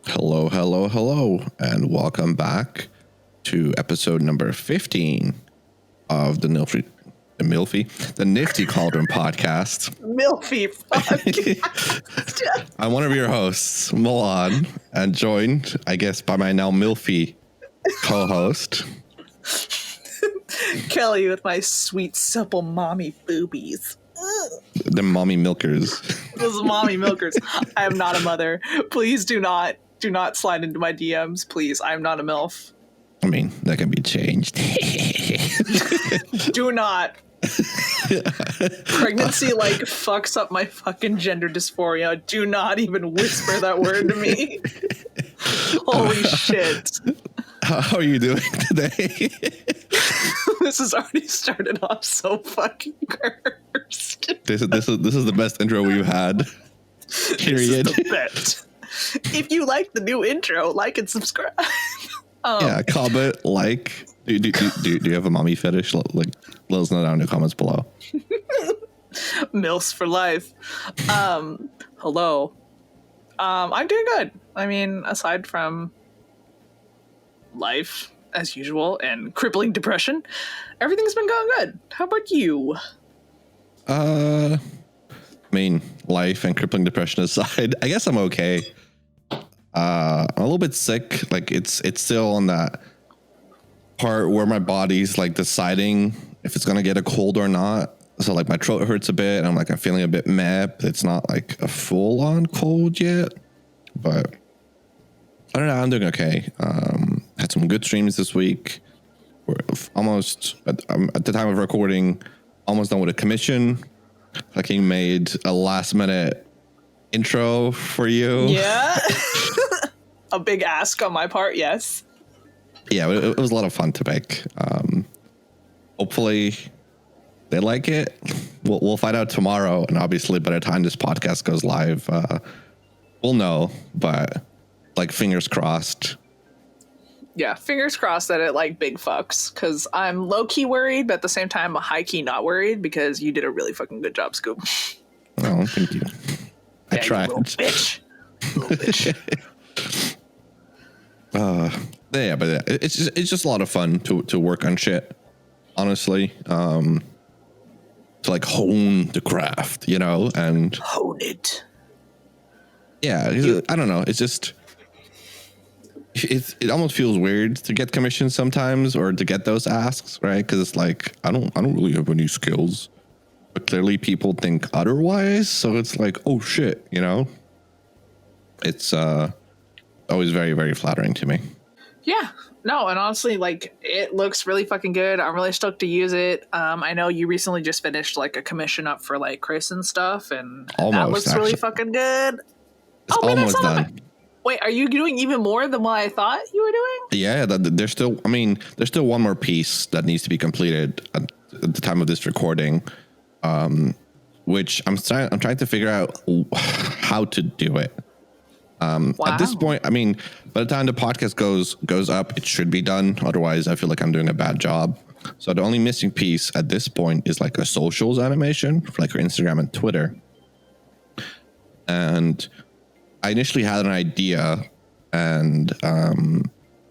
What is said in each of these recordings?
Hello, hello, hello, and welcome back to episode number 15 of the Nifty Cauldron podcast. Milfy I'm one of your hosts, Milan, and joined, I guess, by my now Milfy co-host, Kelly with my sweet, supple mommy boobies. the mommy milkers. Those mommy milkers. I am not a mother. Please do not slide into my DMs. Please, I am not a MILF. I mean, that can be changed. Do not. Pregnancy fucks up my fucking gender dysphoria. Do not even whisper that word to me. Holy shit. How are you doing today? This has already started off so fucking cursed. This is the best intro we've had. Period. This is the best. If you like the new intro, like and subscribe. Yeah, comment, like. Do you have a mommy fetish? Let us know down in the comments below. MILFs for life. Hello. I'm doing good. I mean, aside from life as usual and crippling depression, everything's been going good. How about you? I mean, life and crippling depression aside, I guess I'm okay. I'm a little bit sick. Like it's still on that part where my body's like deciding if it's gonna get a cold or not. So like my throat hurts a bit, and I'm feeling a bit meh. It's not like a full on cold yet, but I don't know. I'm doing okay. Had some good streams this week. We're almost at the time of recording, almost done with a commission. Fucking made a last minute intro for you. Yeah. A big ask on my part, yes. Yeah, it was a lot of fun to make. Hopefully they like it. We'll find out tomorrow, and obviously by the time this podcast goes live, we'll know. But fingers crossed. Yeah, fingers crossed that it big fucks, because I'm low-key worried, but at the same time high-key not worried, because you did a really fucking good job, Scoop. Oh, thank you. I tried. You little bitch. Little bitch. Yeah, but it's just a lot of fun to work on shit, honestly. To hone the craft, and Hone it. Yeah, I don't know. It's just it almost feels weird to get commissions sometimes, or to get those asks, right? Because it's I don't really have any skills, but clearly people think otherwise. So it's oh shit, It's always very, very flattering to me. Yeah. No, and honestly, it looks really fucking good. I'm really stoked to use it. I know you recently just finished a commission up for Chris and stuff, and that looks actually really fucking good. It's almost done. Wait, are you doing even more than what I thought you were doing? Yeah, there's still one more piece that needs to be completed at the time of this recording, which I'm trying to figure out how to do it. Wow. At this point, by the time the podcast goes up, it should be done. Otherwise, I feel like I'm doing a bad job. So the only missing piece at this point is a socials animation for your Instagram and Twitter. And I initially had an idea, and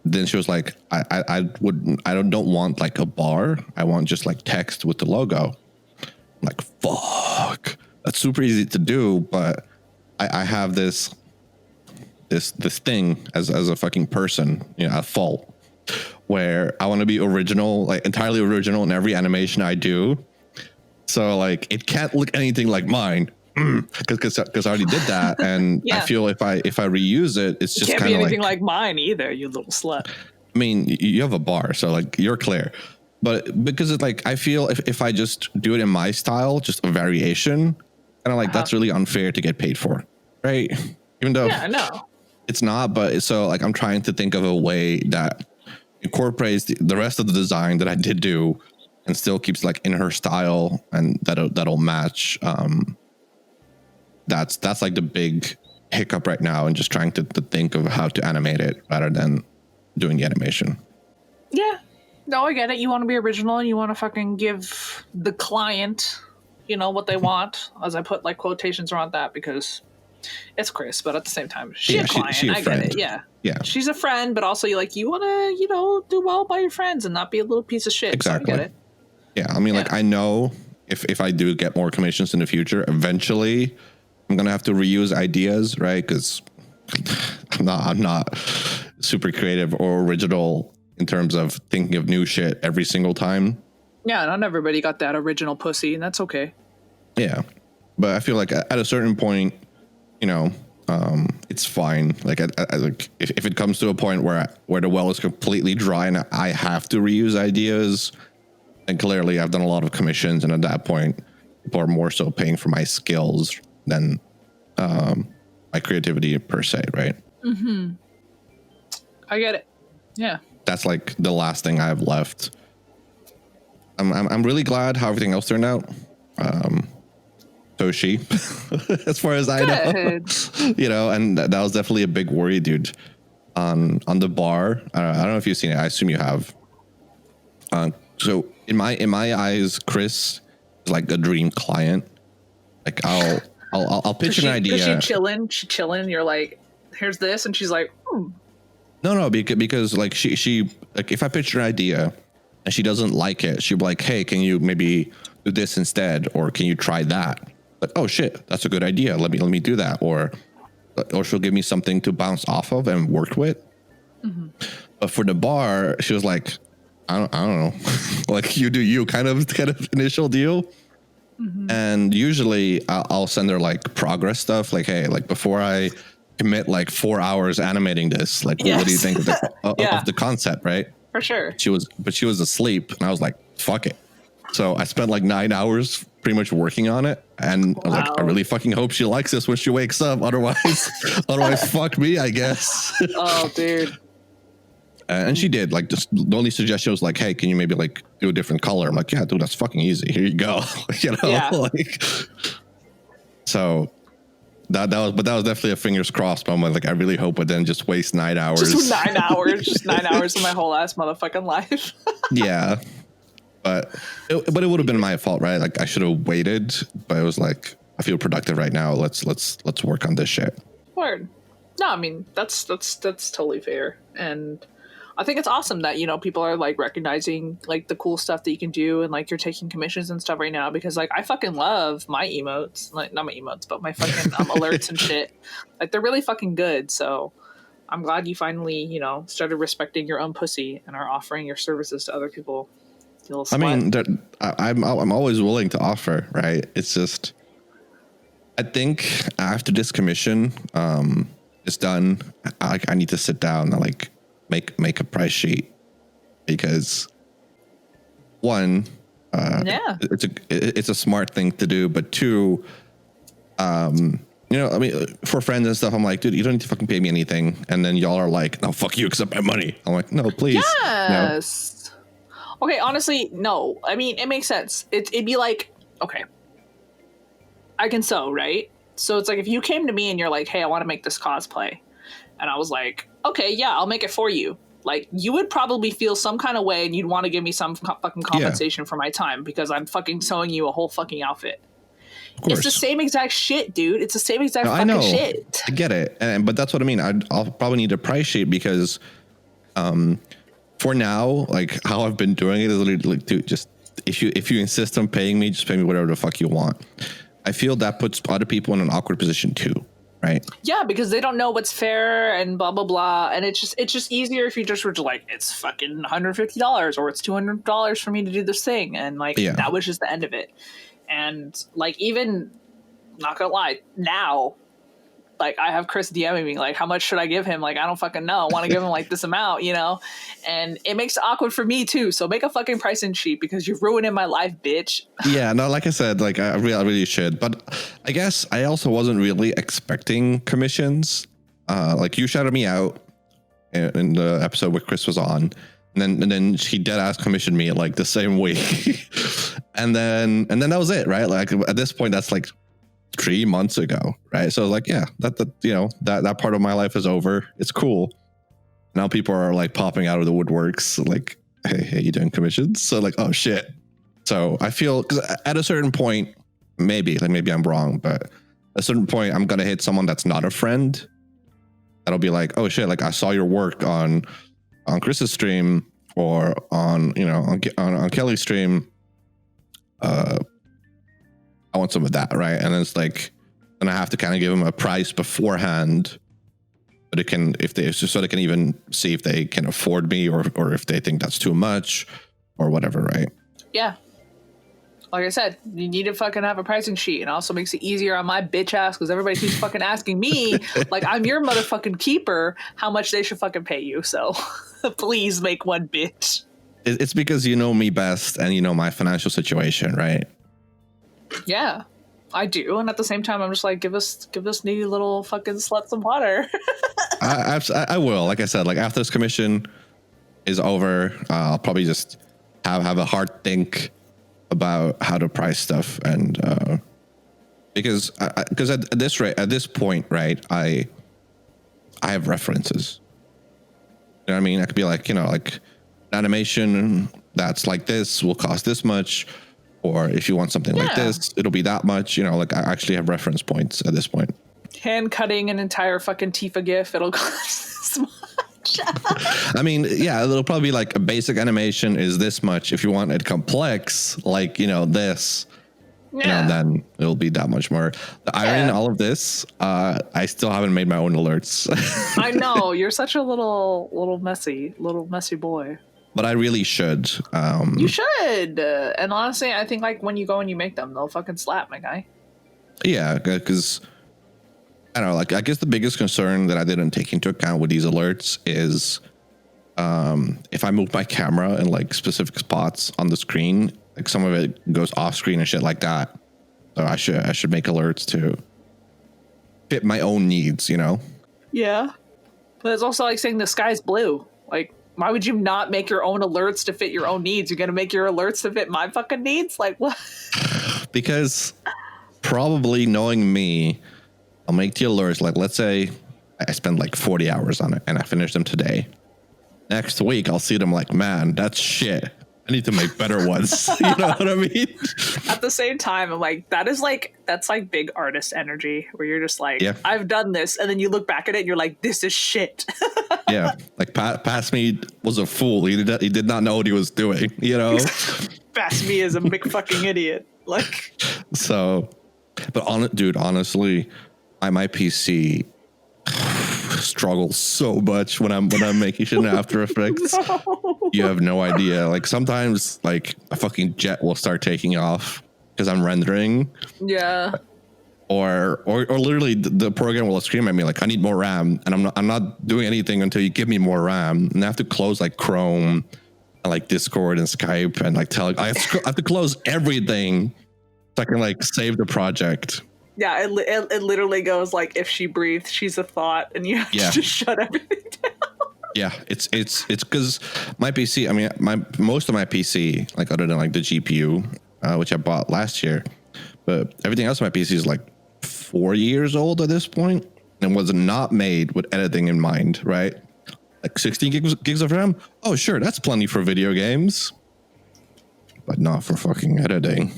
then she was like, I don't want a bar. I want just text with the logo. I'm fuck, that's super easy to do, but I have this thing as a fucking person, a fault, where I want to be original, entirely original in every animation I do. So it can't look anything like mine, because I already did that, and yeah. I feel if I reuse it, it's just can't be anything like mine either, you little slut. I mean, you have a bar, so you're clear, but because it's I feel if I just do it in my style, just a variation, kind of that's really unfair to get paid for, right? Even though it's not, but so I'm trying to think of a way that incorporates the rest of the design that I did do, and still keeps in her style, and that'll match. That's the big hiccup right now, and just trying to think of how to animate it rather than doing the animation. Yeah, no, I get it. You want to be original, and you want to fucking give the client, what they want. As I put quotations around that, because It's Chris, but at the same time, she's a client. She a I friend. get it. Yeah. She's a friend, but also you want to, do well by your friends and not be a little piece of shit. Exactly. So I get it. Yeah, I mean, like I know if I do get more commissions in the future, eventually I'm gonna have to reuse ideas, right? Because I'm not super creative or original in terms of thinking of new shit every single time. Yeah, not everybody got that original pussy, and that's okay. Yeah, but I feel like at a certain point, it's fine. Like, like if it comes to a point where the well is completely dry and I have to reuse ideas, and clearly I've done a lot of commissions, and at that point, people are more so paying for my skills than my creativity per se, right? Mm-hmm. I get it. Yeah. That's like the last thing I have left. I'm really glad how everything else turned out. So is she, as far as I know, and that was definitely a big worry, dude. On the bar, I don't know if you've seen it. I assume you have. So in my eyes, Chris is like a dream client. Like I'll pitch an idea. She chilling. You're like, here's this, and she's like, No, because like she like if I pitch an idea and she doesn't like it, she'll be like, hey, can you maybe do this instead, or can you try that? Like, oh shit, that's a good idea. Let me do that, or she'll give me something to bounce off of and work with. Mm-hmm. But for the bar, she was like, I don't know, like you do you kind of initial deal. Mm-hmm. And usually I'll send her like progress stuff, like, hey, like before I commit like 4 hours animating this, like what do you think of the concept, right? For sure. She was asleep, and I was like, fuck it. So I spent like 9 hours pretty much working on it, and I was like, I really fucking hope she likes this when she wakes up. Otherwise, fuck me, I guess. Oh, dude. And she did. Like, just the only suggestion was like, hey, can you maybe like do a different color? I'm like, yeah, dude, that's fucking easy. Here you go. Like, so that was definitely a fingers crossed moment. Like, I really hope I didn't just waste 9 hours. Just 9 hours. Just 9 hours of my whole ass motherfucking life. Yeah. But it would have been my fault, right? Like, I should have waited, but it was like, I feel productive right now. Let's work on this shit. Word. No, I mean, that's totally fair. And I think it's awesome that, people are like recognizing like the cool stuff that you can do, and like you're taking commissions and stuff right now, because like I fucking love my emotes, like not my emotes, but my fucking alerts and shit. Like they're really fucking good. So I'm glad you finally, started respecting your own pussy and are offering your services to other people. I mean, I'm always willing to offer, right? It's just, I think after this commission is done, I need to sit down and like make a price sheet, because one, it's a smart thing to do, but two, I mean, for friends and stuff, I'm like, dude, you don't need to fucking pay me anything, and then y'all are like, no, fuck you, accept my money. I'm like, no, please. Yes. No. Okay, honestly, no. I mean, it makes sense. It'd be like, okay, I can sew, right? So it's like if you came to me and you're like, hey, I want to make this cosplay. And I was like, okay, yeah, I'll make it for you. Like, you would probably feel some kind of way, and you'd want to give me some fucking compensation for my time, because I'm fucking sewing you a whole fucking outfit. It's the same exact shit, dude. It's the same exact fucking shit. I get it. But that's what I mean. I'll probably need a price sheet, because for now, like how I've been doing it is literally like, dude, just if you insist on paying me, just pay me whatever the fuck you want. I feel that puts other people in an awkward position too, right? Yeah, because they don't know what's fair and blah blah blah, and it's just easier if you just were to like, it's fucking $150 or it's $200 for me to do this thing, and like that was just the end of it. And like, even not gonna lie, now like I have Chris DMing me like, how much should I give him? Like, I don't fucking know. I want to give him like this amount, and it makes it awkward for me too. So make a fucking pricing sheet, because you're ruining my life, bitch. Yeah, no, like I said, like I really should. But I guess I also wasn't really expecting commissions. Like you shouted me out in the episode where Chris was on, and then he dead ass commissioned me like the same week. and then that was it, right? Like at this point, that's like 3 months ago, right? So like, yeah, that part of my life is over. It's cool. Now people are like popping out of the woodworks, like, hey, you doing commissions? So like, oh shit. So I feel, because at a certain point, maybe I'm wrong, but a certain point, I'm gonna hit someone that's not a friend. That'll be like, oh shit, like I saw your work on Chris's stream or on Kelly's stream. I want some of that, right? And it's like, then I have to kind of give them a price beforehand, but it can, so they can even see if they can afford me or if they think that's too much or whatever, right? Yeah. Like I said, you need to fucking have a pricing sheet. And also makes it easier on my bitch ass because everybody keeps fucking asking me, like, I'm your motherfucking keeper, how much they should fucking pay you. So please make one, bitch. It's because you know me best and you know my financial situation, right? Yeah, I do. And at the same time, I'm just like, give us needy little fucking slut some water. I will. Like I said, like after this commission is over, I'll probably just have a hard think about how to price stuff, and because at this point, right, I have references. You know what I mean? I could be like, like animation that's like this will cost this much, or if you want something like this, it'll be that much. Like I actually have reference points at this point. Hand cutting an entire fucking Tifa GIF, it'll cost this much. I mean, yeah, it'll probably be like a basic animation is this much. If you want it complex, like, this, then it'll be that much more. The irony in all of this, I still haven't made my own alerts. I know, you're such a little messy boy. But I really should. You should. And honestly, I think like when you go and you make them, they'll fucking slap, my guy. Yeah, because I don't know, like I guess the biggest concern that I didn't take into account with these alerts is if I move my camera in like specific spots on the screen, like some of it goes off screen and shit like that. So I should make alerts to fit my own needs, Yeah. But it's also like saying the sky's blue. Like, why would you not make your own alerts to fit your own needs? You're gonna make your alerts to fit my fucking needs? Like what? Because probably knowing me, I'll make the alerts. Like, let's say I spend like 40 hours on it and I finish them today. Next week, I'll see them like, man, that's shit. I need to make better ones. You know what I mean? At the same time, I'm like, that's like big artist energy where you're just like, I've done this. And then you look back at it and you're like, this is shit. Yeah. Like past me was a fool. He did not know what he was doing, Past me is a big fucking idiot. Like, so, but honestly, my PC struggles so much when I'm making shit in After Effects. No. You have no idea. Like sometimes like a fucking jet will start taking off because I'm rendering. Yeah. Or literally the program will scream at me like, I need more RAM, and I'm not doing anything until you give me more RAM. And I have to close like Chrome and like Discord and Skype and like I have to close everything so I can like save the project. Yeah, it literally goes like, if she breathed, she's a thought, and you have to just shut everything down. Yeah, it's because my PC, I mean, most of my PC, like other than like the GPU, which I bought last year, but everything else on my PC is like 4 years old at this point and was not made with editing in mind, right? Like 16 gigs of RAM? Oh, sure, that's plenty for video games, but not for fucking editing.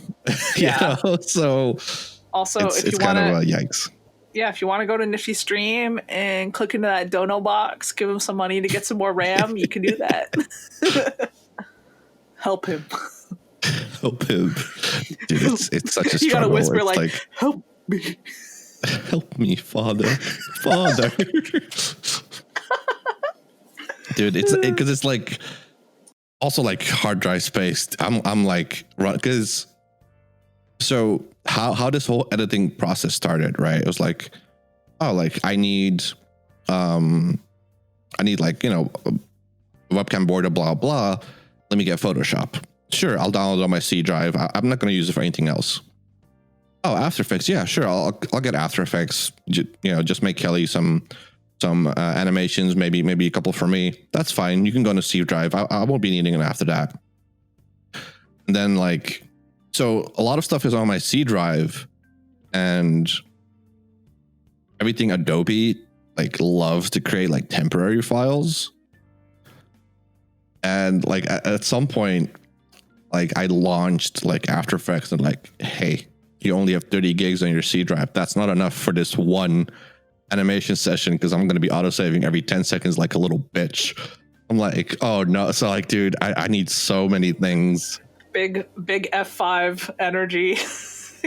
Yeah. So... Also, if you want to, yikes. Yeah, if you want to go to Nifty Stream and click into that dono box, give him some money to get some more RAM, you can do that. Help him. Help him. Dude, it's such a struggle. You gotta whisper it's like, help me. Help me, Father. Father. Dude, it's because it's like also like hard drive space. I'm like, because so how this whole editing process started, right? It was like, oh, like I need like, webcam border, blah, blah. Let me get Photoshop. Sure, I'll download it on my C drive. I'm not going to use it for anything else. Oh, After Effects. Yeah, sure. I'll get After Effects. Just make Kelly some animations, maybe a couple for me. That's fine. You can go on a C drive. I won't be needing it after that. And then like, so a lot of stuff is on my C drive, and everything Adobe like loves to create like temporary files. And like at some point, like I launched like After Effects and like, hey, you only have 30 gigs on your C drive. That's not enough for this one animation session because I'm going to be autosaving every 10 seconds like a little bitch. I'm like, oh no. So like, dude, I need so many things. Big F5 energy.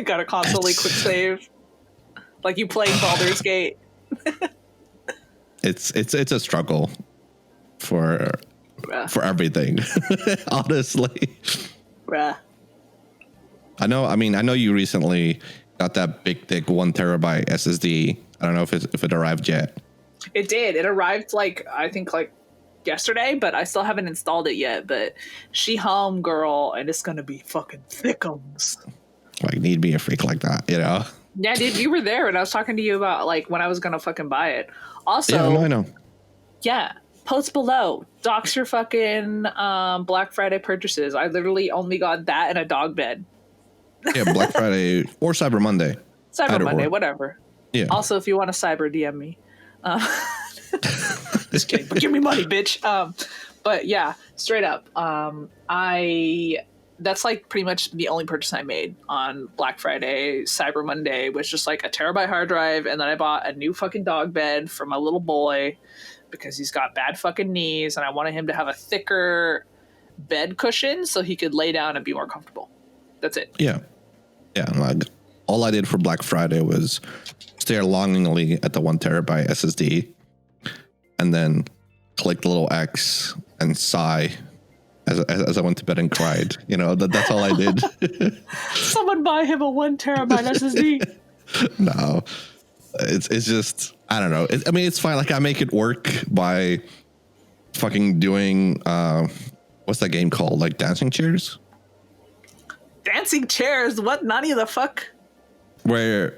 Got to constantly quick save. Like you playing Baldur's Gate. It's a struggle for everything. Honestly. I know you recently got that big thick 1 terabyte SSD. I don't know if it arrived yet. It did. It arrived I think yesterday, but I still haven't installed it yet. But she home girl, and it's gonna be fucking thickums. Like, need be a freak like that, you know? Yeah, dude, you were there, and I was talking to you about when I was gonna fucking buy it. Also, yeah, I know. Yeah, post below. Docs your fucking Black Friday purchases. I literally only got that and a dog bed. Yeah, Black Friday or Cyber Monday. Cyber Monday, whatever. Yeah. Also, if you want to cyber DM me. Just kidding, but give me money, bitch. But yeah, straight up. That's pretty much the only purchase I made on Black Friday. Cyber Monday was just a terabyte hard drive, and then I bought a new fucking dog bed for my little boy because he's got bad fucking knees, and I wanted him to have a thicker bed cushion so he could lay down and be more comfortable. That's it. Yeah. All I did for Black Friday was stare longingly at the 1 terabyte SSD and then click the little X and sigh as I went to bed and cried. That's all I did. Someone buy him a 1 terabyte SSD. No, it's just, I don't know. It's fine. I make it work by fucking doing, what's that game called? Dancing Chairs? Dancing chairs? What? Nani the fuck? Where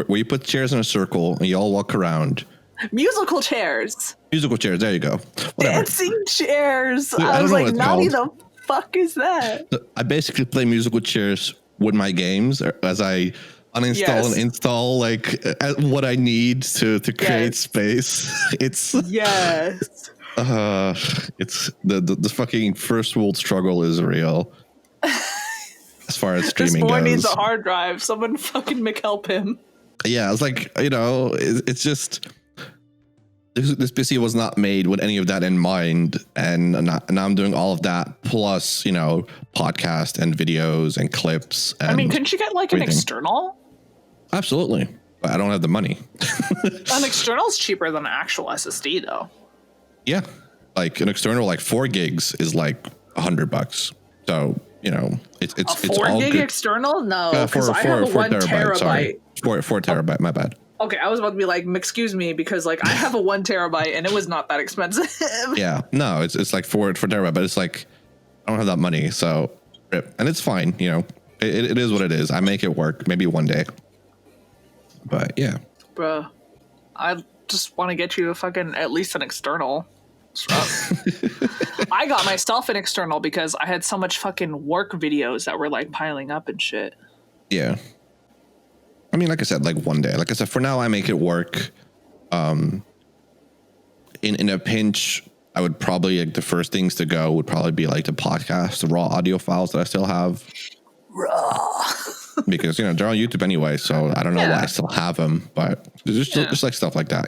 you put chairs in a circle and you all walk around. Musical chairs. There you go. Whatever. Dancing chairs. I was like, Nani the fuck is that? So I basically play musical chairs with my games as I uninstall and install what I need to create space. It's yes. It's the fucking first world struggle is real. As far as streaming goes. This boy goes. needs a hard drive. Someone fucking McHelp him. Yeah, it's it's just this PC was not made with any of that in mind, and now I'm doing all of that plus podcast and videos and clips. And couldn't you get an external? Absolutely, but I don't have the money. An external is cheaper than an actual SSD, though. Yeah, an external 4 gigs is $100. So it's 4 all gig good. External? No, because I have a 1 terabyte. Sorry. 4 terabyte. My bad. Okay, I was about to be excuse me, because I have a 1 terabyte and it was not that expensive. Yeah, no, it's 4 terabyte, but it's I don't have that money, so and it's fine. It is what it is. I make it work. Maybe one day. But yeah, bruh, I just want to get you a fucking at least an external. I got myself an external because I had so much fucking work videos that were piling up and shit. Yeah. Like I said, one day. Like I said, for now I make it work. In a pinch, I would probably the first things to go would probably be the podcast, the raw audio files that I still have. Raw. Because they're on YouTube anyway, so I don't know why I still have them, but there's just stuff like that,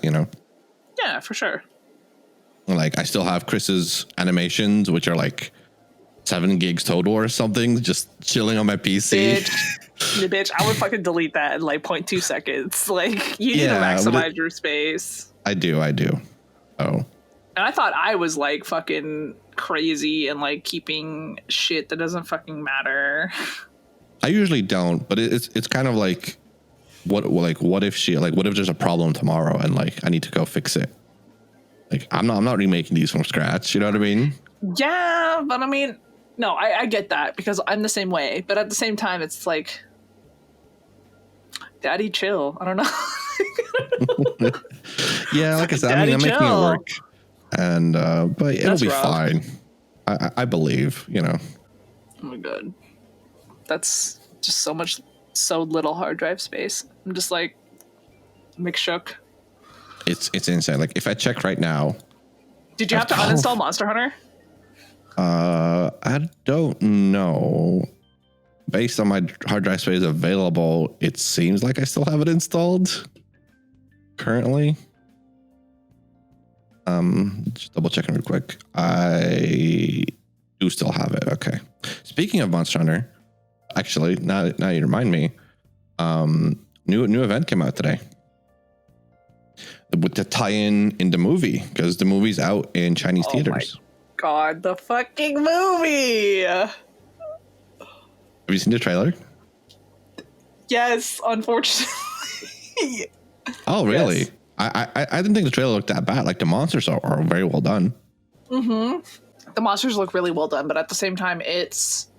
Yeah, for sure. I still have Chris's animations, which are 7 gigs total or something, just chilling on my PC. Bitch, I would fucking delete that in 0.2 seconds. You need to maximize your space. I do. Oh. And I thought I was fucking crazy and keeping shit that doesn't fucking matter. I usually don't, but it's kind of what if there's a problem tomorrow and I need to go fix it. I'm not remaking these from scratch. You know what I mean? Yeah, but no, I get that because I'm the same way. But at the same time, it's daddy, chill. I don't know. Yeah, like I said, I'm making it work, and but it'll be fine. I believe. Oh my god, that's just so little hard drive space. I'm just McShook. It's insane. If I check right now, did you have to uninstall Monster Hunter? I don't know, based on my hard drive space available, it seems like I still have it installed currently. Just double checking real quick. I do still have it. Okay. Speaking of Monster Hunter, actually, now you remind me, new event came out today with the tie-in in the movie, because the movie's out in Chinese theaters. My God, the fucking movie! Have you seen the trailer? Yes, unfortunately. Oh, really? Yes. I didn't think the trailer looked that bad. Like, the monsters are very well done. Mm-hmm. The monsters look really well done, but at the same time, it's...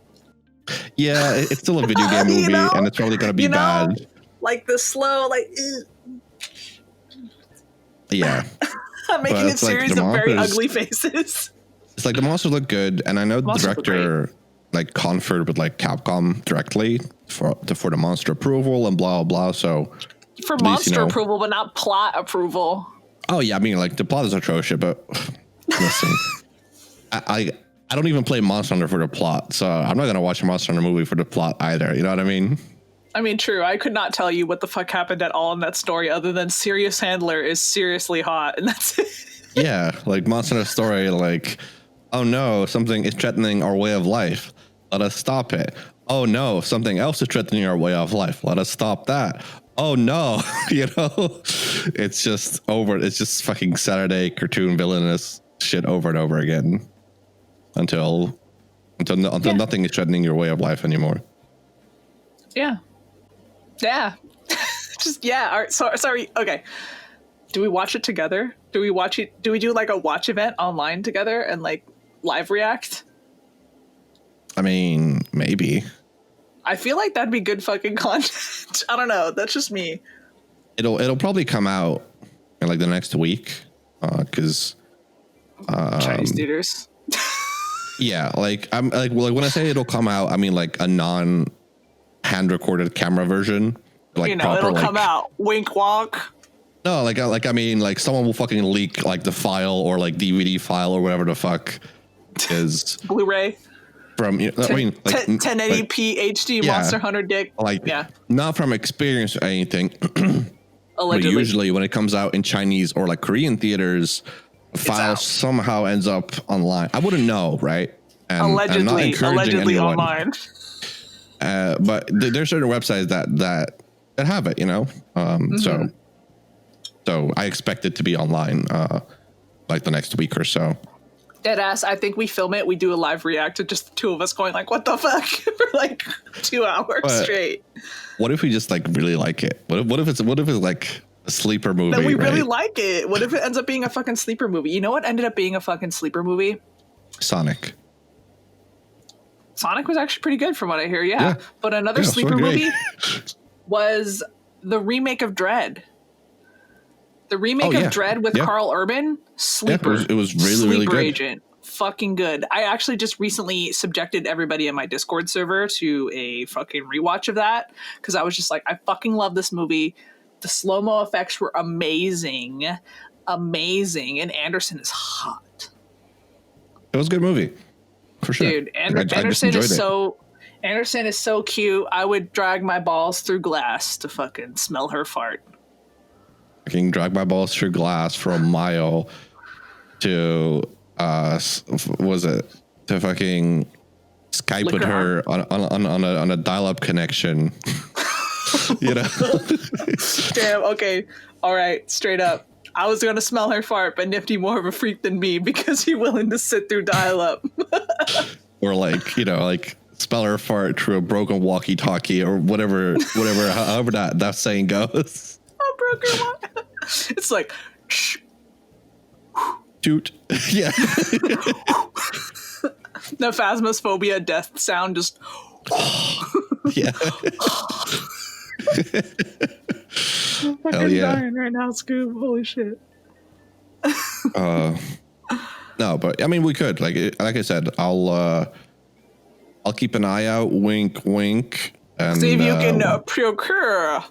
Yeah, it's still a video game movie, you know? And it's probably going to be bad. Like the slow, like... Yeah. I'm making a series of very ugly faces. It's like the monsters look good, and I know the director like conferred with like Capcom directly for the monster approval and blah blah. So for monster approval, but not plot approval. Oh yeah, I mean like the plot is atrocious, but listen, I don't even play Monster Hunter for the plot, so I'm not gonna watch a Monster Hunter movie for the plot either. You know what I mean? I mean, true. I could not tell you what the fuck happened at all in that story, other than Sirius Handler is seriously hot, and that's it. Yeah, like Monster Hunter story, like, oh no, something is threatening our way of life. Let us stop it. Oh no, something else is threatening our way of life. Let us stop that. Oh no, you know, it's just over. It's just fucking Saturday cartoon villainous shit over and over again until nothing is threatening your way of life anymore. Yeah. Yeah. Just, yeah. All right, sorry. Okay. Do we watch it together? Do we do like a watch event online together and like live react? I mean, maybe. I feel like that'd be good fucking content. I don't know. That's just me. It'll probably come out in like the next week. Cause Chinese theaters. Yeah. Like I'm like when I say it'll come out, I mean like a non hand recorded camera version. Like, you know, proper, it'll come out. Wink wonk. No, like I mean, like someone will fucking leak like the file or like DVD file or whatever the fuck is Blu-ray from. You know, I mean, like 1080p HD Monster Hunter dick. Like, yeah, not from experience or anything. Allegedly, but usually when it comes out in Chinese or like Korean theaters, the file somehow ends up online. I wouldn't know, right? And, allegedly online. But there's certain websites that have it, you know. So I expect it to be online like the next week or so. Deadass, I think we film it. We do a live react to just the two of us going like, what the fuck? For like 2 hours straight. What if we just like really like it? What if it's like a sleeper movie? Then we really like it. What if it ends up being a fucking sleeper movie? You know what ended up being a fucking sleeper movie? Sonic was actually pretty good from what I hear, yeah. But another sleeper movie was the remake of Dread. The remake of Dread with Carl Urban, sleeper. Yeah, it was really, really good. Agent. Fucking good. I actually just recently subjected everybody in my Discord server to a fucking rewatch of that because I was just like, I fucking love this movie. The slow-mo effects were amazing. And Anderson is hot. It was a good movie. For sure. Dude, Anderson is so cute. I would drag my balls through glass to fucking smell her fart. I can drag my balls through glass for a mile to to fucking Skype with her on a dial-up connection. You know. Damn, okay. All right, straight up. I was going to smell her fart, but Nifty more of a freak than me because he's willing to sit through dial-up. Or like, you know, like smell her fart through a broken walkie-talkie or whatever, however that saying goes. A broken walkie. It's like, shh. Shoot. Yeah. The phasmophobia death sound just. Yeah. I'm fucking dying right now, Scoob. Holy shit. No, but I mean, we could like I said, I'll keep an eye out. Wink, wink. And see if you can procure.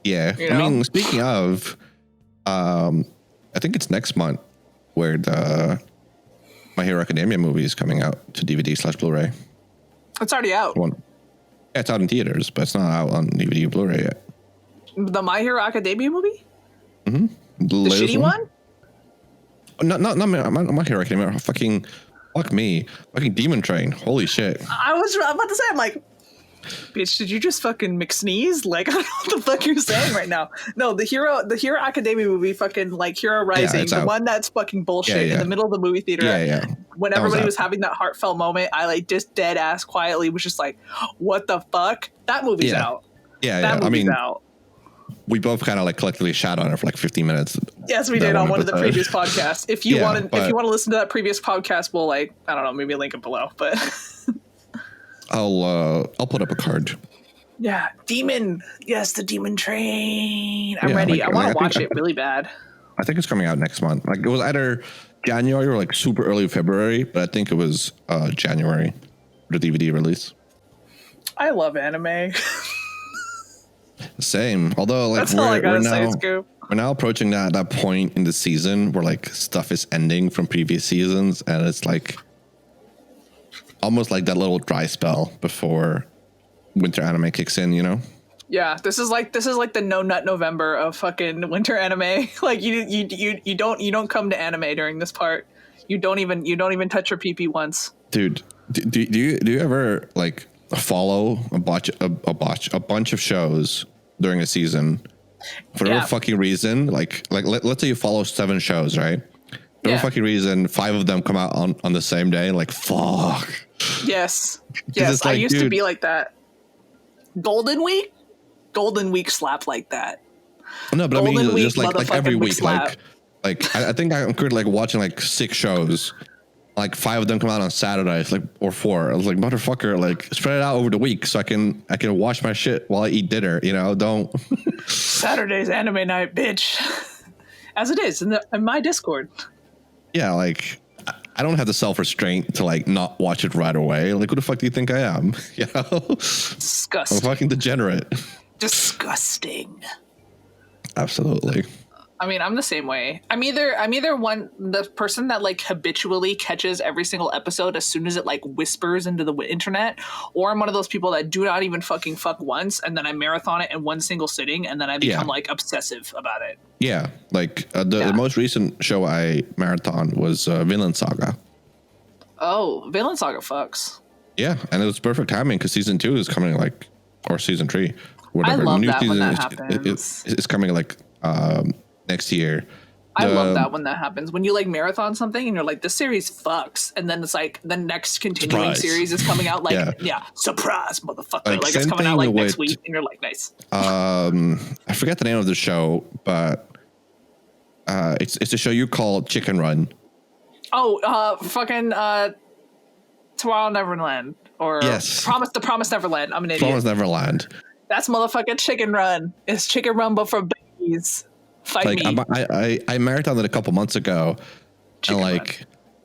Yeah, you know? I mean, speaking of, I think it's next month where the My Hero Academia movie is coming out to DVD/Blu-ray. It's already out. Yeah, it's out in theaters, but it's not out on DVD or Blu-ray yet. The My Hero Academia movie? Mm-hmm. The shitty one? Not My Hero Academia. Fuck me. Fucking Demon Train. Holy shit. I'm about to say, I'm like, bitch, did you just fucking McSneeze? Like, I don't know what the fuck you're saying right now. No, the Hero Academia movie, fucking like Hero Rising, the one that's fucking bullshit in the middle of the movie theater. When everybody was having that heartfelt moment, I like just dead ass quietly was just like, what the fuck? That movie's out. That movie's out. We both kind of like collectively shat on it for like 15 minutes. Yes, we did on one of the previous podcasts. If you want to listen to that previous podcast, we'll like, I don't know, maybe link it below, but I'll put up a card. Yeah, Demon. Yes, the Demon Train. I'm ready. I want to watch it really bad. I think it's coming out next month. Like it was either January or like super early February, but I think it was January for the DVD release. I love anime. Same. Although like we're now approaching that point in the season where like stuff is ending from previous seasons, and it's like almost like that little dry spell before winter anime kicks in, you know? Yeah, this is like the no nut November of fucking winter anime. Like you don't come to anime during this part. You don't even touch your pee-pee once. Dude, do you ever like follow a bunch of shows during a season for whatever fucking reason? Like let's say you follow 7 shows, right? For whatever fucking reason, 5 of them come out on the same day. Like fuck. Yes. Like, I used to be like that. Golden Week slapped like that. No, but Golden I mean, just like every week, like I think I'm currently like watching like 6 shows. Like 5 of them come out on Saturdays, like or 4. I was like, motherfucker, like spread it out over the week so I can watch my shit while I eat dinner. You know, don't. Saturday's anime night, bitch. As it is in my Discord. Yeah, like I don't have the self-restraint to like not watch it right away. Like, who the fuck do you think I am? You know, disgusting. I'm fucking degenerate. Disgusting. Absolutely. I mean, I'm the same way. I'm either the person that like habitually catches every single episode as soon as it like whispers into the internet, or I'm one of those people that do not even fuck once, and then I marathon it in one single sitting, and then I become like obsessive about it. Yeah, like the most recent show I marathon was Vinland Saga. Oh, Vinland Saga fucks. Yeah, and it was perfect timing because season 2 is coming or season 3, whatever. I love New that season when that happens. It's coming like next year. I love that when that happens. When you like marathon something and you're like, this series fucks, and then it's like the next continuing series is coming out like surprise, motherfucker. Like it's coming out like next week, and you're like, nice. I forget the name of the show, but it's a show you call Chicken Run. Oh, fucking Tomorrow Neverland or The Promise Neverland. I'm an idiot. Promise Neverland. That's motherfucking Chicken Run. It's Chicken Run, but for babies. Fight me. I marathoned it a couple months ago, and like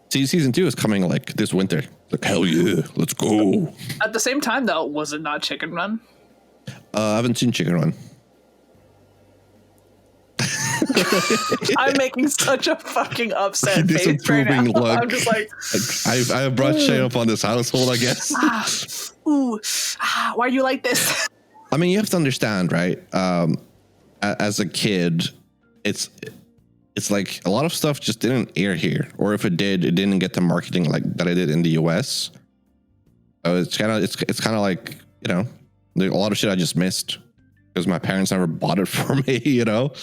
season 2 is coming like this winter. Like hell yeah, let's go. At the same time, though, was it not Chicken Run? I haven't seen Chicken Run. I'm making such a fucking upset face right now. Look. I'm just like I have brought shame upon this household, I guess. Why are you like this? I mean, you have to understand, right? As a kid, it's like a lot of stuff just didn't air here, or if it did, it didn't get the marketing like that it did in the US. So it's kind of like, you know, a lot of shit I just missed because my parents never bought it for me, you know.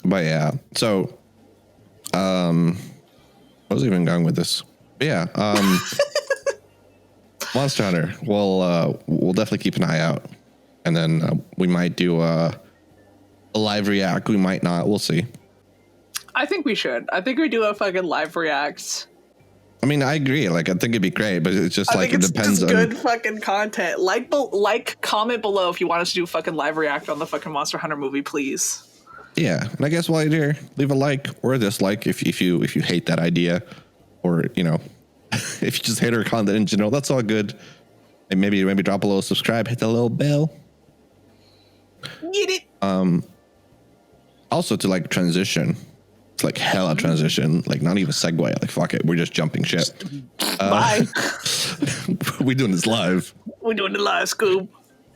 But yeah, so I was even going with this. But yeah, Monster Hunter. We'll definitely keep an eye out, and then we might do a live react. We might not. We'll see. I think we should. I think we do a fucking live react. I mean, I agree. Like, I think it'd be great, but it's just like it depends on good fucking content. Like, comment below if you want us to do fucking live react on the fucking Monster Hunter movie, please. Yeah, and I guess while you're here, leave a like or a dislike if you hate that idea, or you know, if you just hate our content in general. That's all good. And maybe drop a little subscribe, hit the little bell. Get it. Also to like transition, it's like hella transition, like not even segue, like fuck it, we're just jumping shit. Bye. We're doing this live. We're doing the live scoop.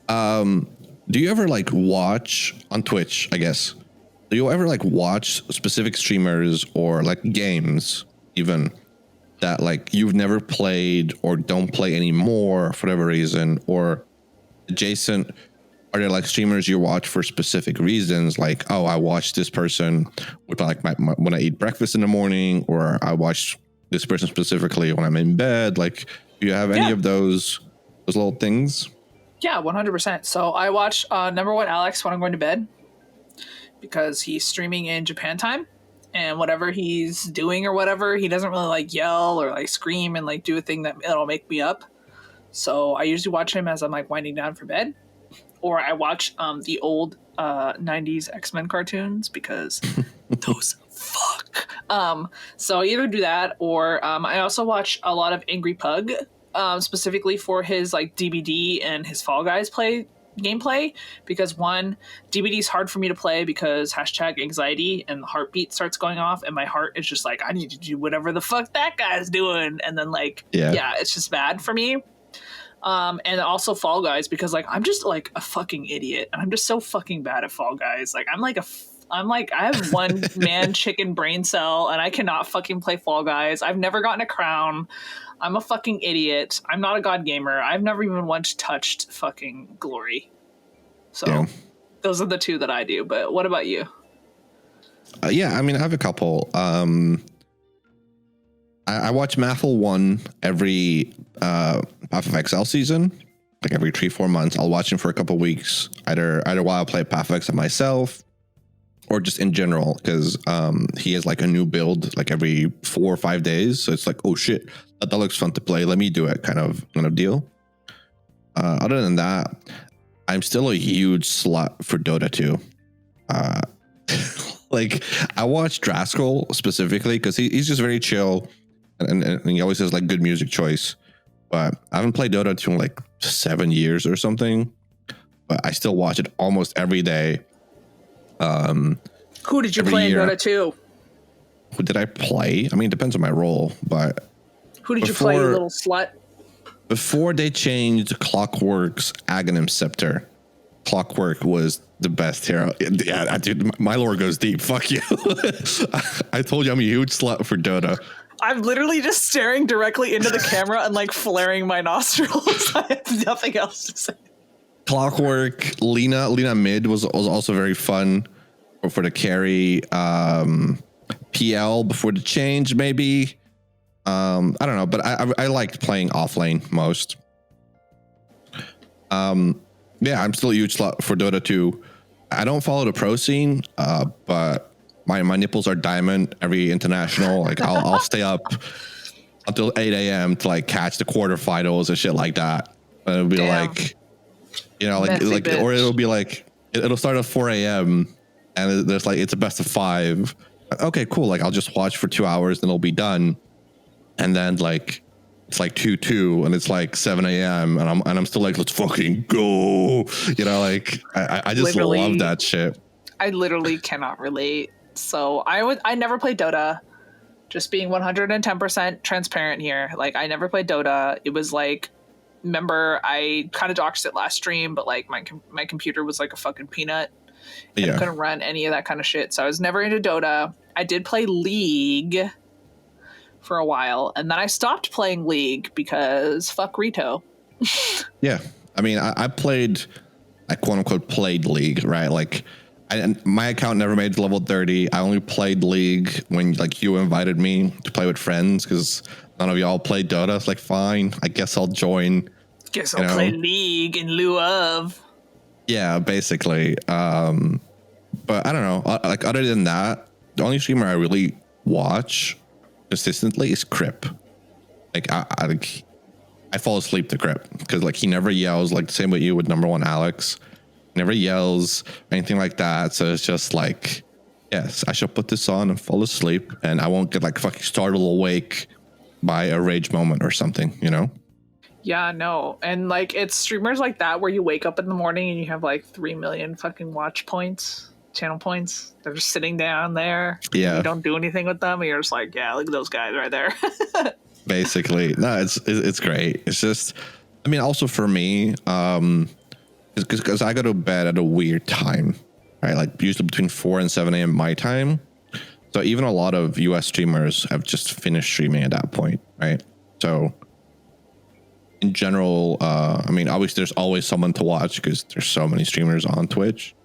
Do you ever like watch on Twitch, I guess? Do you ever like watch specific streamers or like games even that like you've never played or don't play anymore for whatever reason, or adjacent? Are there like streamers you watch for specific reasons? Like, oh, I watch this person with like my when I eat breakfast in the morning, or I watch this person specifically when I'm in bed. Like, do you have any of those little things? Yeah, 100%. So I watch number one Alex when I'm going to bed because he's streaming in Japan time, and whatever he's doing or whatever, he doesn't really like yell or like scream and like do a thing that'll make me up. So I usually watch him as I'm like winding down for bed, or I watch the old 90s X-Men cartoons because those fuck. So I either do that, or I also watch a lot of Angry Pug, specifically for his like DBD and his Fall Guys gameplay, because one, DBD is hard for me to play because #anxiety, and the heartbeat starts going off and my heart is just like, I need to do whatever the fuck that guy's doing, and then like it's just bad for me. And also Fall Guys, because like I'm just like a fucking idiot and I'm just so fucking bad at Fall Guys. Like I have one man chicken brain cell and I cannot fucking play Fall Guys. I've never gotten a crown. I'm a fucking idiot. I'm not a god gamer. I've never even once touched fucking Glory. So those are the two that I do. But what about you? Yeah, I mean, I have a couple. I watch Mathel 1 every Path of Exile season, like every 3-4 months. I'll watch him for a couple weeks, either while I play Path of Exile myself, or just in general, because he has like a new build like every 4 or 5 days. So it's like, oh shit, that looks fun to play. Let me do it, kind of deal. Other than that, I'm still a huge slut for Dota 2. Like, I watch Draskell specifically because he's just very chill, and he always has like good music choice. But I haven't played Dota 2 in like 7 years or something. But I still watch it almost every day. Who did you play in Dota 2? Who did I play? I mean, it depends on my role, but who did you play, you little slut? Before they changed Clockwork's Aghanim Scepter, Clockwork was the best hero. Yeah, dude, my lore goes deep. Fuck you. I told you I'm a huge slut for Dota. I'm literally just staring directly into the camera and like flaring my nostrils. I have nothing else to say. Clockwork, Lina mid was also very fun for the carry. PL before the change, maybe. I don't know, but I liked playing off lane most. Yeah, I'm still a huge slut for Dota 2. I don't follow the pro scene, but my nipples are diamond every international. Like I'll stay up until 8 a.m. to like catch the quarterfinals and shit like that. And it'll be like, you know, like bitch. Or it'll be like it'll start at 4 a.m. and there's like it's a best of 5. Okay, cool. Like I'll just watch for 2 hours, then it'll be done. And then like it's like 2-2 and it's like 7 a.m. and I'm still like, let's fucking go. You know, like I just love that shit. I literally cannot relate. So I never played Dota. Just being 110% transparent here. Like I never played Dota. It was like, remember I kind of doxed it last stream, but like my computer was like a fucking peanut. And I couldn't run any of that kind of shit. So I was never into Dota. I did play League for a while, and then I stopped playing League because fuck Rito. Yeah, I mean, I played, I quote unquote played League, right? Like, my account never made it to level 30. I only played League when like you invited me to play with friends because none of y'all played Dota. It's like, fine, I guess I'll join. Guess I'll play League in lieu of. Yeah, basically. But I don't know. Like, other than that, the only streamer I really watch consistently is Crip. Like I fall asleep to Crip because like he never yells, like the same with you with number one Alex. Never yells or anything like that. So it's just like, yes, I shall put this on and fall asleep, and I won't get like fucking startled awake by a rage moment or something, you know? Yeah, no. And like it's streamers like that where you wake up in the morning and you have like 3 million fucking watch points, channel points. They're just sitting down there. Yeah. You don't do anything with them. And you're just like, yeah, look at those guys right there. Basically. No, it's great. It's just, mean, also for me, because I go to bed at a weird time, right? Like usually between 4 and 7 a.m. my time. So even a lot of US streamers have just finished streaming at that point, right? So in general, I mean, obviously there's always someone to watch because there's so many streamers on Twitch.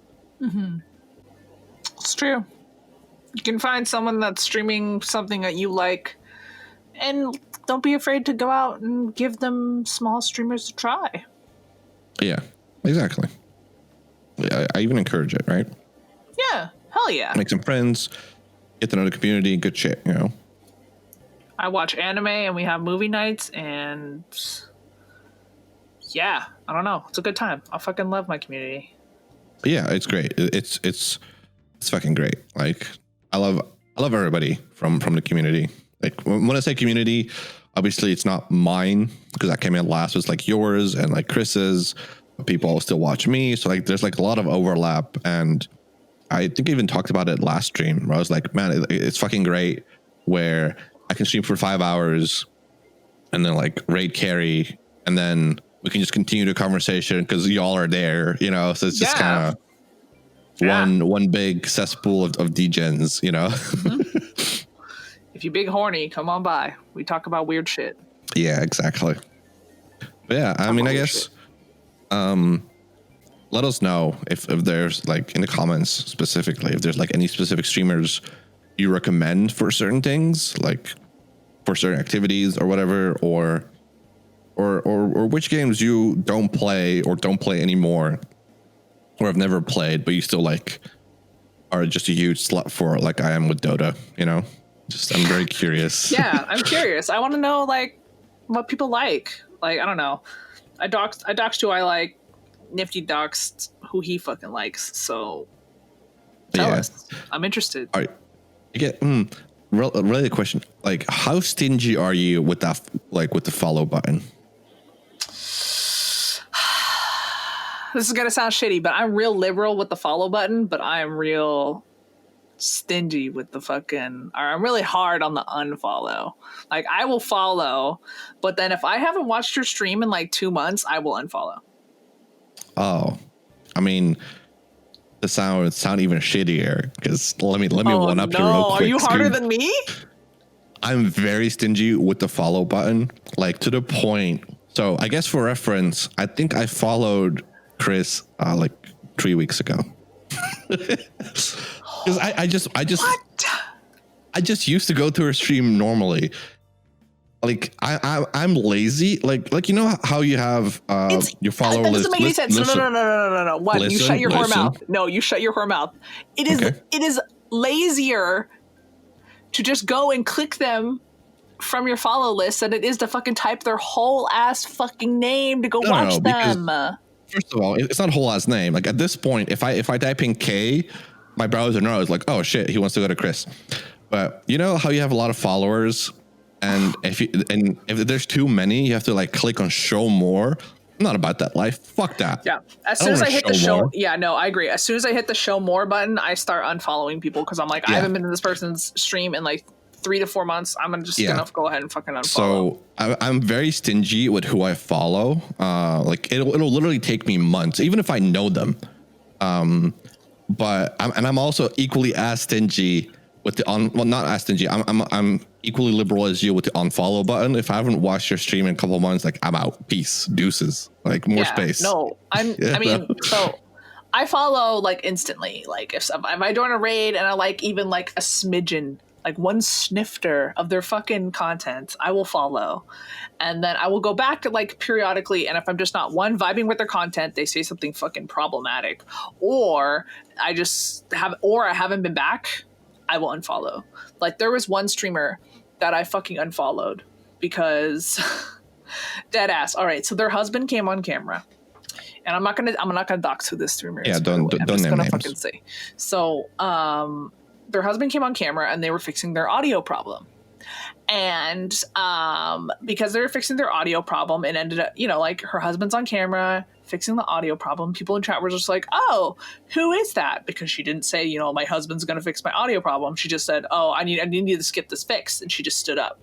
Mm-hmm. It's true. You can find someone that's streaming something that you like, and don't be afraid to go out and give them small streamers to try. Yeah, exactly. I even encourage it, right? Yeah, hell yeah. Make some friends, get to know the community, good shit, you know? I watch anime and we have movie nights, and yeah, I don't know. It's a good time. I fucking love my community. Yeah, it's great. It's fucking great. Like I love everybody from the community. Like when I say community, obviously it's not mine because I came in last. It's like yours and like Chris's. People still watch me, so like there's like a lot of overlap. And I think I even talked about it last stream where I was like, man, it's fucking great where I can stream for 5 hours and then like raid carry, and then we can just continue the conversation because y'all are there, you know. So it's just kind of one big cesspool of degens, you know. Mm-hmm. If you big horny, come on by. We talk about weird shit. Yeah, exactly. But yeah, I mean, I guess let us know if there's like in the comments specifically if there's like any specific streamers you recommend for certain things, like for certain activities or whatever, or which games you don't play or don't play anymore or have never played but you still like are just a huge slut for, like I am with Dota, you know. Just I'm very curious. Yeah, I'm curious. I want to know like what people like. Like I don't know. I doxed who I like. Nifty doxed who he fucking likes. So tell us. I'm interested. All right. You get really a question. Like, how stingy are you with that? Like with the follow button? This is gonna sound shitty, but I'm real liberal with the follow button. But I'm real stingy with the fucking, or I'm really hard on the unfollow. Like I will follow, but then if I haven't watched your stream in like 2 months, I will unfollow. Oh, I mean, the sound even shittier because let me one up you real quick. Are you harder than me? I'm very stingy with the follow button, like to the point. So I guess for reference, I think I followed Chris like 3 weeks ago. Because I just used to go to her stream normally. Like I'm lazy. Like you know how you have your follower list. That doesn't make any sense. No. What? You shut your whore mouth. No, you shut your whore mouth. It is lazier to just go and click them from your follow list than it is to fucking type their whole ass fucking name to go watch them. First of all, it's not a whole ass name. Like at this point, if I type in K, my browser knows like, oh shit, he wants to go to Chris. But you know how you have a lot of followers, and if there's too many, you have to like click on show more. I'm not about that life. Fuck that. Yeah. As soon as I hit the show, yeah, no, I agree. As soon as I hit the show more button, I start unfollowing people because I'm like, I haven't been in this person's stream in like 3 to 4 months. I'm just gonna go ahead and fucking unfollow. So I'm very stingy with who I follow. Like it'll literally take me months, even if I know them. But I'm also equally as stingy with the not as stingy. I'm equally liberal as you with the unfollow button. If I haven't watched your stream in a couple of months, like I'm out. Peace, deuces. Like more space. No, I mean, so I follow like instantly. Like if I join a raid and I like even like a smidgen, like one snifter of their fucking content, I will follow. And then I will go back to like periodically. And if I'm just not vibing with their content, they say something fucking problematic, or I haven't been back, I will unfollow. Like there was one streamer that I fucking unfollowed because dead ass. All right. So their husband came on camera, and I'm not gonna dox who this streamer is. Yeah. Don't name names. Fucking say. So, their husband came on camera and they were fixing their audio problem. And because they were fixing their audio problem, it ended up, like her husband's on camera fixing the audio problem. People in chat were just like, oh, who is that? Because she didn't say, my husband's going to fix my audio problem. She just said, oh, I need you to skip this fix. And she just stood up.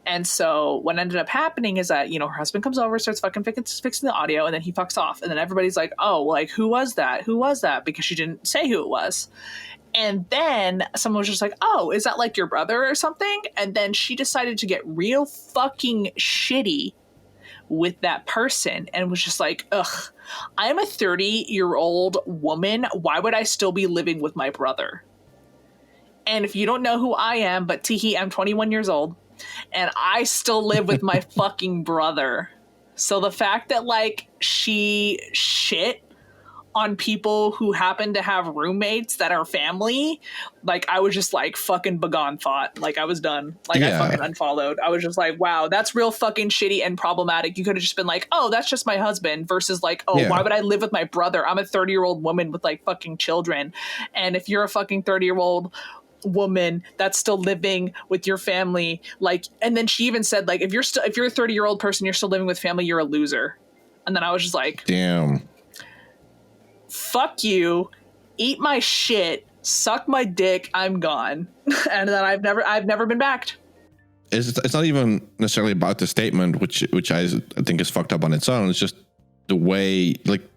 And so what ended up happening is that, her husband comes over, starts fucking fixing the audio, and then he fucks off. And then everybody's like, oh, like, who was that? Who was that? Because she didn't say who it was. And then someone was just like, oh, is that like your brother or something? And then she decided to get real fucking shitty with that person and was just like, ugh, I'm a 30-year-old woman. Why would I still be living with my brother? And if you don't know who I am, but teehee, I'm 21 years old and I still live with my fucking brother. So the fact that like she shit on people who happen to have roommates that are family, like I was just like fucking begone thought. Like I was done. Like I fucking unfollowed. I was just like, wow, that's real fucking shitty and problematic. You could have just been like, oh, that's just my husband versus like, oh, why would I live with my brother? I'm a 30-year-old woman with like fucking children. And if you're a fucking 30-year-old woman that's still living with your family, like, and then she even said like, if you're a 30-year-old person, you're still living with family, you're a loser. And then I was just like, damn. Fuck you, eat my shit, suck my dick, I'm gone. And then I've never been backed. It's not even necessarily about the statement, which I think is fucked up on its own. It's just the way, like,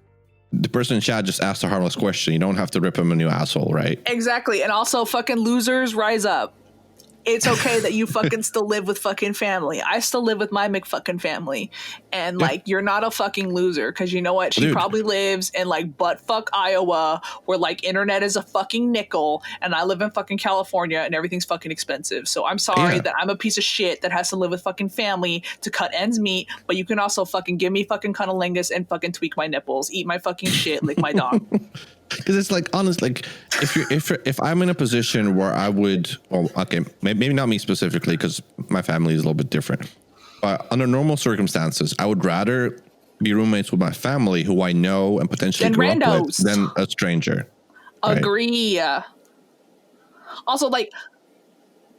the person in chat just asked a harmless question. You don't have to rip him a new asshole, right? Exactly. And also, fucking losers, rise up. It's okay that you fucking still live with fucking family. I still live with my McFucking family. And like, you're not a fucking loser. Cause you know what? She probably lives in like buttfuck Iowa where like internet is a fucking nickel. And I live in fucking California and everything's fucking expensive. So I'm sorry that I'm a piece of shit that has to live with fucking family to cut ends meet. But you can also fucking give me fucking cunnilingus and fucking tweak my nipples, eat my fucking shit, lick my dog. Because it's like, honestly, like if I'm in a position where I would, well, okay, maybe not me specifically because my family is a little bit different, but under normal circumstances, I would rather be roommates with my family who I know and potentially grew up with than a stranger. Agree. Right? Also, like,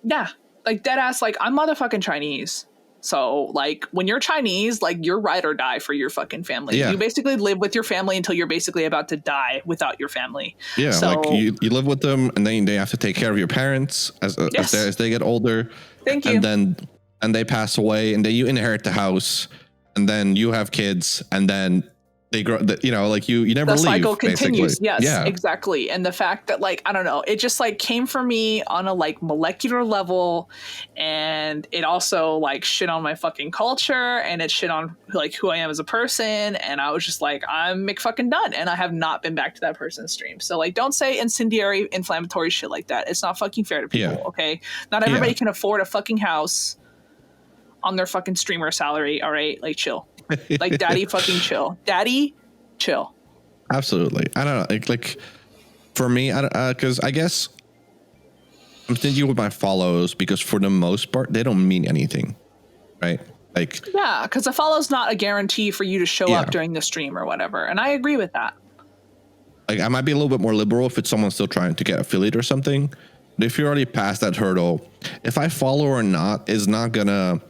yeah, like dead ass, like I'm motherfucking Chinese. So, like, when you're Chinese, like, you're ride or die for your fucking family. Yeah. You basically live with your family until you're basically about to die without your family. Yeah, so, like, you live with them, and then they have to take care of your parents as they get older. Thank you. And they pass away, and then you inherit the house, and then you have kids, and then they grow, like you never leave. The cycle continues. Basically. Yes, exactly. And the fact that, like, I don't know, it just like came for me on a like molecular level, and it also like shit on my fucking culture, and it shit on like who I am as a person. And I was just like, I'm McFucking done, and I have not been back to that person's stream. So like, don't say incendiary, inflammatory shit like that. It's not fucking fair to people. Okay, not everybody can afford a fucking house on their fucking streamer salary. All right, like chill. Like, daddy fucking chill. Daddy chill. Absolutely. I don't know. Like for me, because I guess I'm stingy with my follows because for the most part, they don't mean anything. Right? Like, yeah, because a follow's not a guarantee for you to show up during the stream or whatever. And I agree with that. Like, I might be a little bit more liberal if it's someone still trying to get affiliate or something. But if you're already past that hurdle, if I follow or not is not gonna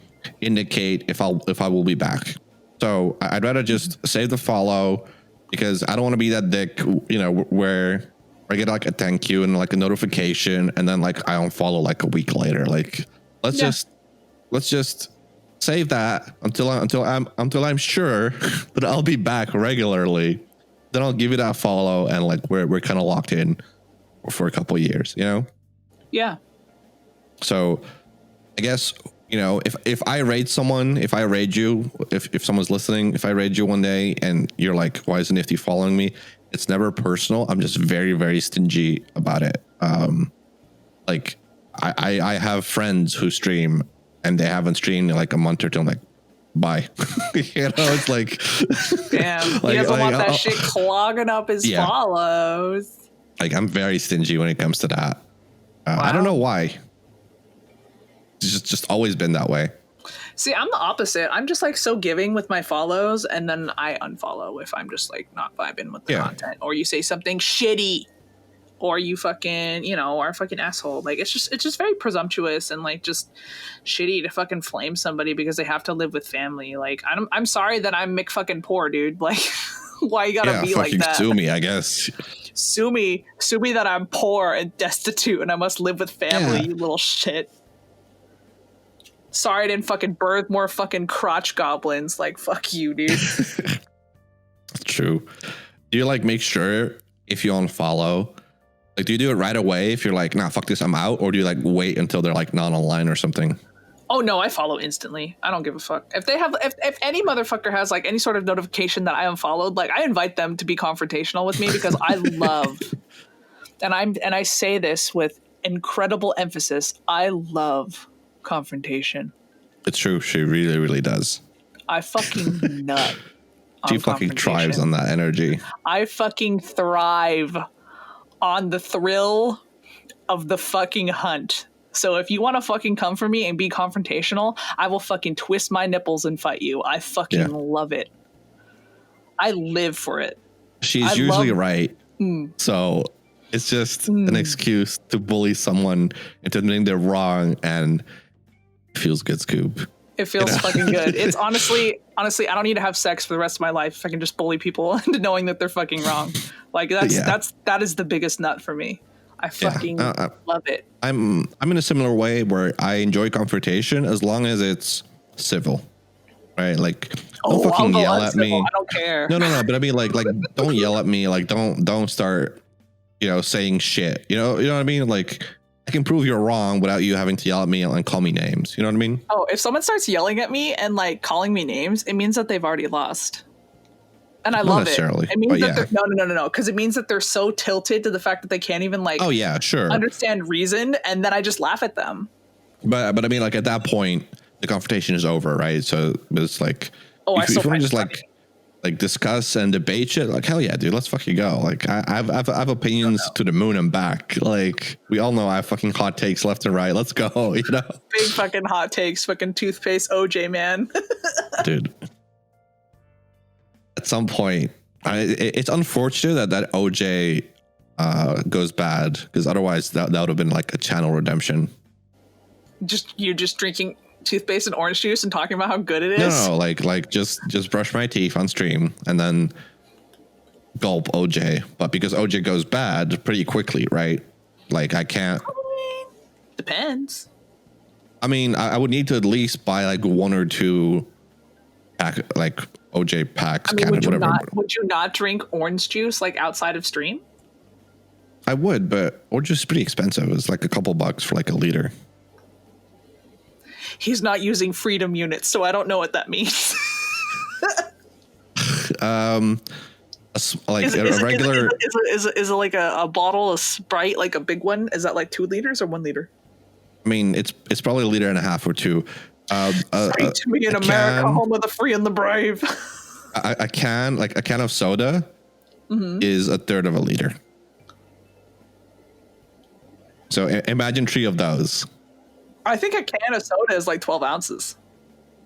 indicate if I will be back. So I'd rather just save the follow because I don't want to be that dick, where I get like a thank you and like a notification and then like I unfollow like a week later. Like let's just save that until I'm sure that I'll be back regularly. Then I'll give you that follow and like we're kind of locked in for a couple of years, Yeah. So I guess. If I raid someone, if I raid you, if someone's listening, if I raid you one day and you're like, why is Nifty following me? It's never personal. I'm just very, very stingy about it. Like I have friends who stream and they haven't streamed in like a month or two. I'm like, bye. It's like, damn, he doesn't want that shit clogging up his follows. Like, I'm very stingy when it comes to that. Wow. I don't know why. It's just always been that way. See, I'm the opposite. I'm just like so giving with my follows, and then I unfollow if I'm just like not vibing with the content, or you say something shitty, or you fucking are a fucking asshole. Like it's just very presumptuous and like just shitty to fucking flame somebody because they have to live with family. Like I'm sorry that I'm McFucking poor, dude. Like why you gotta be like that? Sue me, I guess. Sue me that I'm poor and destitute and I must live with family. You little shit. Sorry I didn't fucking birth more fucking crotch goblins. Like, fuck you, dude. True. Do you like make sure if you unfollow, like, do you do it right away if you're like, nah, fuck this, I'm out? Or do you like wait until they're like not online or something? Oh no, I follow instantly. I don't give a fuck. If they have, if any motherfucker has like any sort of notification that I unfollowed, like I invite them to be confrontational with me because I love, and I say this with incredible emphasis, I love confrontation. It's true. She really, really does. I fucking nut. She fucking thrives on that energy. I fucking thrive on the thrill of the fucking hunt. So if you want to fucking come for me and be confrontational, I will fucking twist my nipples and fight you. I fucking love it. I live for it. She's usually right. So it's just an excuse to bully someone into admitting they're wrong, and it feels good, Scoop. It feels fucking good. It's honestly, I don't need to have sex for the rest of my life if I can just bully people into knowing that they're fucking wrong. Like that is the biggest nut for me. I fucking love it. I'm in a similar way where I enjoy confrontation as long as it's civil, right? Like, don't fucking yell at me. I don't care. No. But I mean, like, don't yell at me. Like, don't start, saying shit. You know what I mean? Like, I can prove you're wrong without you having to yell at me and call me names. You know what I mean? Oh, if someone starts yelling at me and like calling me names, it means that they've already lost. And I love it. It means that no, because it means that they're so tilted to the fact that they can't even like understand reason, and then I just laugh at them. But I mean, like, at that point, the confrontation is over, right? So it's like, if you want to just like discuss and debate shit, like, hell yeah, dude, let's fucking go. Like, I have opinions to the moon and back. Like, we all know I have fucking hot takes left and right. Let's go, Big fucking hot takes, fucking toothpaste, OJ, man. Dude. At some point, it's unfortunate that OJ goes bad, because otherwise that would have been like a channel redemption. You're just drinking toothpaste and orange juice and talking about how good it is. No, like just brush my teeth on stream and then gulp OJ. But because OJ goes bad pretty quickly, right? Like, I can't. Depends. I mean, I would need to at least buy like one or two like OJ packs. I mean, would you not drink orange juice like outside of stream? I would, but orange juice is pretty expensive. It's like a couple bucks for like a liter. He's not using freedom units, so I don't know what that means. Like is it like a bottle of Sprite, like a big one? Is that like 2 liters or 1 liter? I mean, it's probably a liter and a half or two. Straight to me in America, home of the free and the brave. a can of soda is a third of a liter. So imagine 3 of those. I think a can of soda is like 12 ounces.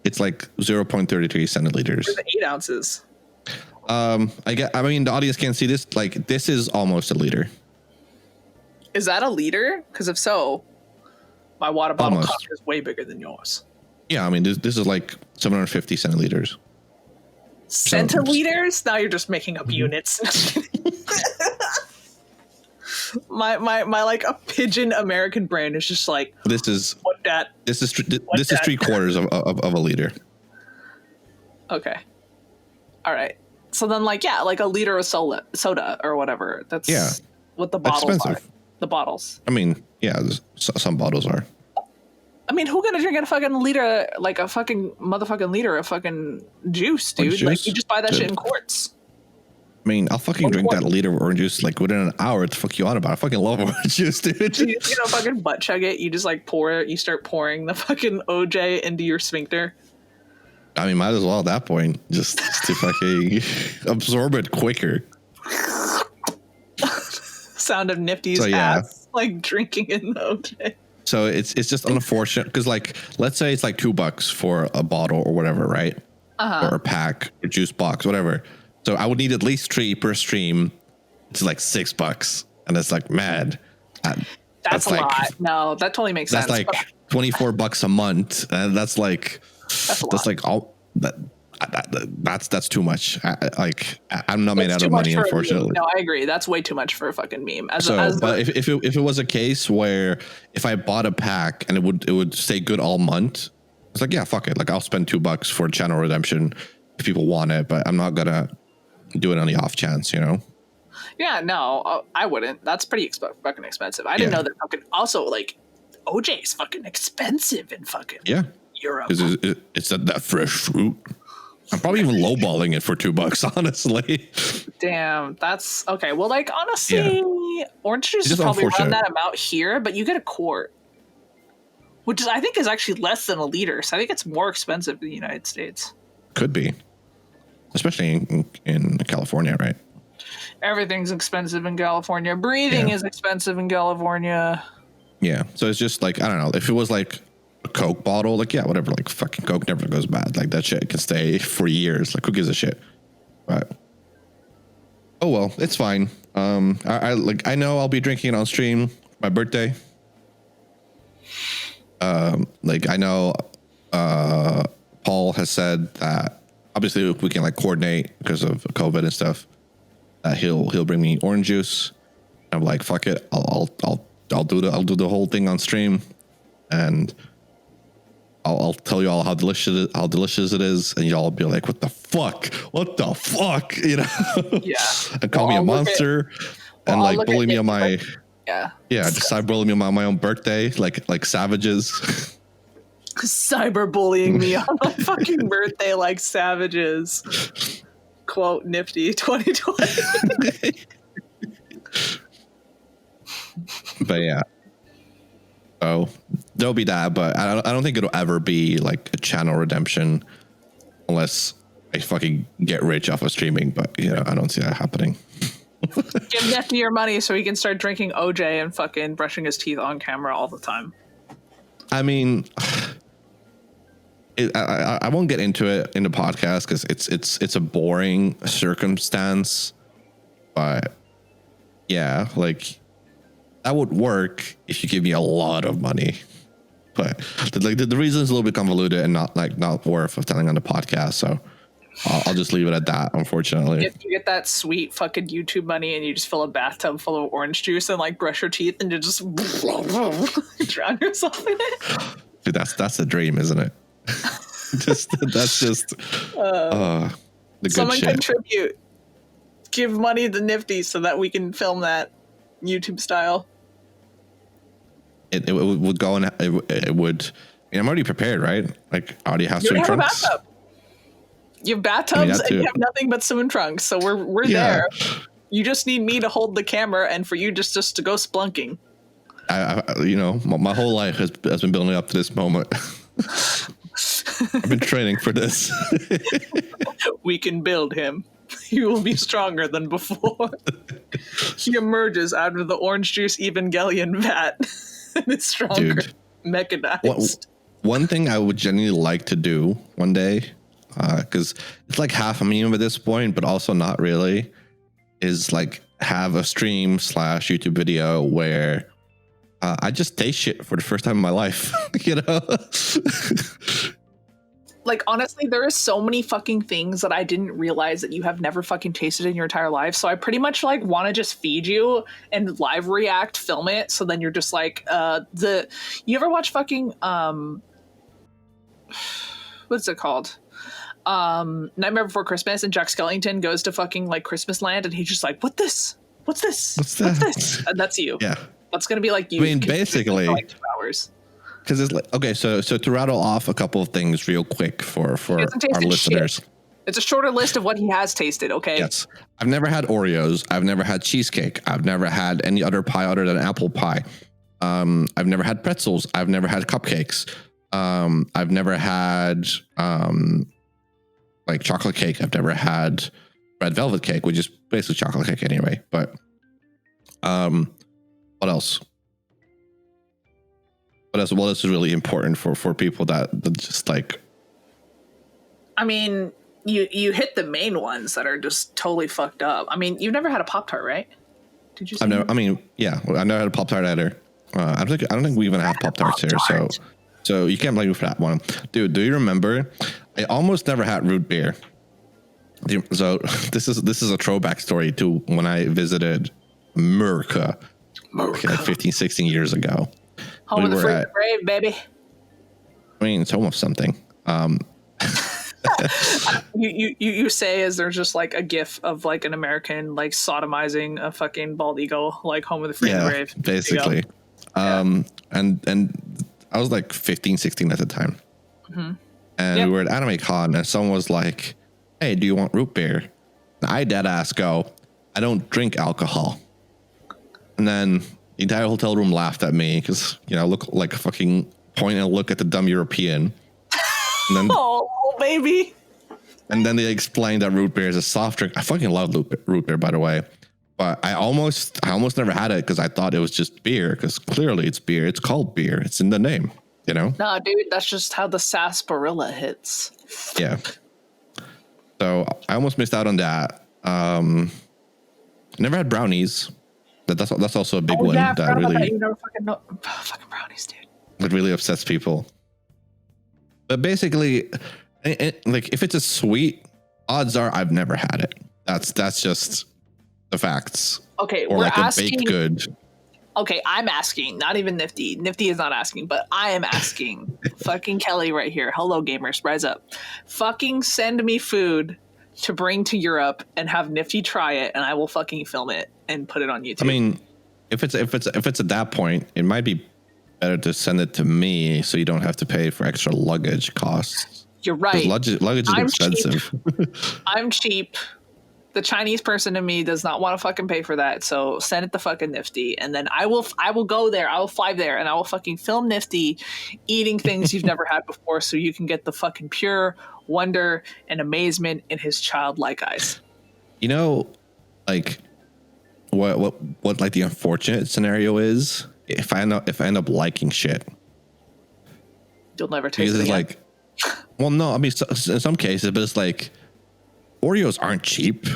It's like 0.33 centiliters. It's 8 ounces. I mean, the audience can't see this. Like, this is almost a liter. Is that a liter? Because if so, my water bottle cup is way bigger than yours. Yeah, I mean, this is like 750 centiliters. Centiliters? Now you're just making up units. my like a pigeon American brain is just like, this is this is 3/4 of a liter. Okay. All right. So then, like, like a liter of soda or whatever. That's what the bottles are. The bottles. I mean, yeah, some bottles are. I mean, who gonna drink a fucking liter, like a fucking motherfucking liter of fucking juice, dude? Like, you just buy that shit in quarts. I mean, I'll fucking drink that liter of orange juice like within an hour. What the fuck you on about? I fucking love orange juice, dude. You know, fucking butt chug it. You just like pour it. You start pouring the fucking OJ into your sphincter. I mean, might as well at that point, just to fucking absorb it quicker. Sound of Nifty's ass, like drinking in the OJ. So it's just unfortunate because, like, let's say it's like $2 for a bottle or whatever, right? Or a pack, or juice box, whatever. So I would need at least 3 per stream. It's like $6, and it's like mad. That's a like, lot. No, that totally makes sense. That's like $24 a month, and that's like like all that. That's too much. I'm not made out of money, unfortunately. No, I agree. That's way too much for a fucking meme. But if it was a case where if I bought a pack and it would stay good all month, It's like, yeah, fuck it. Like I'll spend $2 for channel redemption if people want it, but I'm not gonna do it on the off chance, you know? Yeah, no, I wouldn't. That's pretty fucking expensive. I didn't know that fucking. Also, like, OJ is fucking expensive in fucking Europe. Because it's that fresh fruit. I'm probably even lowballing it for $2, honestly. Damn, that's okay. Well, like honestly, orange juice is probably around that amount here, but you get a quart, which is, I think, is actually less than a liter. So I think it's more expensive in the United States. Could be, especially in California, right? Everything's expensive in California. Breathing is expensive in California. Yeah, so it's just like, I don't know, if it was like a Coke bottle, like, yeah, whatever, like fucking Coke never goes bad. Like that shit can stay for years. Like who gives a shit? But oh well, it's fine. I know I'll be drinking it on stream for my birthday. Like I know Paul has said that obviously we can like coordinate because of COVID and stuff. He'll bring me orange juice. I'm like, fuck it, I'll do the whole thing on stream, and I'll tell you all how delicious it is, and y'all be like, what the fuck, you know? Yeah. And call me a monster, and like bully me on my decide bully me on my own birthday, like savages. Cyberbullying me on my fucking birthday like savages. Quote Nifty 2020. But yeah, so there'll be that, but I don't think it'll ever be like a channel redemption unless I fucking get rich off of streaming. But you know, I don't see that happening. Give Nifty your money so he can start drinking OJ and fucking brushing his teeth on camera all the time. I mean, I won't get into it in the podcast because it's a boring circumstance, but yeah, like that would work if you give me a lot of money, but the reason is a little bit convoluted and not worth of telling on the podcast, so I'll just leave it at that, unfortunately. If you get that sweet fucking YouTube money and you just fill a bathtub full of orange juice and like brush your teeth and you just drown yourself in it, dude, that's the dream, isn't it? That's just the good someone shit. Contribute, give money to Nifty so that we can film that YouTube style. It would go in. It would. I mean, I'm already prepared, right? Like, I already have swim trunks. You have bathtubs and you have nothing but swim trunks, so we're there. You just need me to hold the camera and for you just to go splunking. I you know, my whole life has been building up to this moment. I've been training for this. We can build him. He will be stronger than before. He emerges out of the orange juice Evangelion vat and is stronger, mechanized. One thing I would genuinely like to do one day, because it's like half a meme at this point, but also not really, is like have a stream / YouTube video where I just taste shit for the first time in my life, you know? Like, honestly, there is so many fucking things that I didn't realize that you have never fucking tasted in your entire life. So I pretty much like want to just feed you and live react, film it. So then you're just like, you ever watch fucking, what's it called? Nightmare Before Christmas, and Jack Skellington goes to fucking like Christmas land and he's just like, what's this? What's this? And that's you. Yeah. That's going to be like you. I mean, basically, like 2 hours. Because it's like, okay, so to rattle off a couple of things real quick for our listeners. Shit. It's a shorter list of what he has tasted, okay? Yes. I've never had Oreos. I've never had cheesecake. I've never had any other pie other than apple pie. I've never had pretzels. I've never had cupcakes. I've never had like chocolate cake. I've never had red velvet cake, which is basically chocolate cake anyway. But what else? What else is really important for people that just like? I mean, you hit the main ones that are just totally fucked up. I mean, you've never had a Pop-Tart, right? Did you? I've never had a Pop-Tart either. I don't think we even have Pop-Tarts here, so you can't blame me for that one, dude. Do you remember? I almost never had root beer. So this is a throwback story to when I visited America. Like 15, 16 years ago. Home of the free brave, baby. mean, it's almost something. You say as there's just like a gif of like an American like sodomizing a fucking bald eagle, like home of the free and the brave. Basically. And I was like 15, 16 at the time. Mm-hmm. And we were at Anime Con, and someone was like, "Hey, do you want root beer?" And I dead ass go, "I don't drink alcohol." And then the entire hotel room laughed at me because, you know, I look like a fucking point and look at the dumb European. And then, oh, baby. And then they explained that root beer is a soft drink. I fucking love root beer, by the way. But I almost never had it because I thought it was just beer, because clearly it's beer. It's called beer. It's in the name, you know? Nah, dude, that's just how the sarsaparilla hits. Yeah. So I almost missed out on that. Never had brownies. That's also a big one. Yeah, that really, that. You never fucking brownies, dude. That really upsets people. But basically, like if it's a sweet, odds are I've never had it. That's just the facts. Okay, or we're like asking, a baked good. Okay, I'm asking, not even Nifty. Nifty is not asking, but I am asking. Fucking Kelly right here. Hello, gamers, rise up. Fucking send me food to bring to Europe and have Nifty try it, and I will fucking film it and put it on YouTube. I mean, if it's at that point, it might be better to send it to me so you don't have to pay for extra luggage costs. You're right. Luggage is expensive. I'm cheap. The Chinese person in me does not want to fucking pay for that, so send it to fucking Nifty, and then I will go there. I will fly there, and I will fucking film Nifty eating things you've never had before, so you can get the fucking pure wonder and amazement in his childlike eyes. You know, like what like the unfortunate scenario is if I end up liking shit. You'll never taste it again. Like, well, no, I mean, in some cases, but it's like Oreos aren't cheap,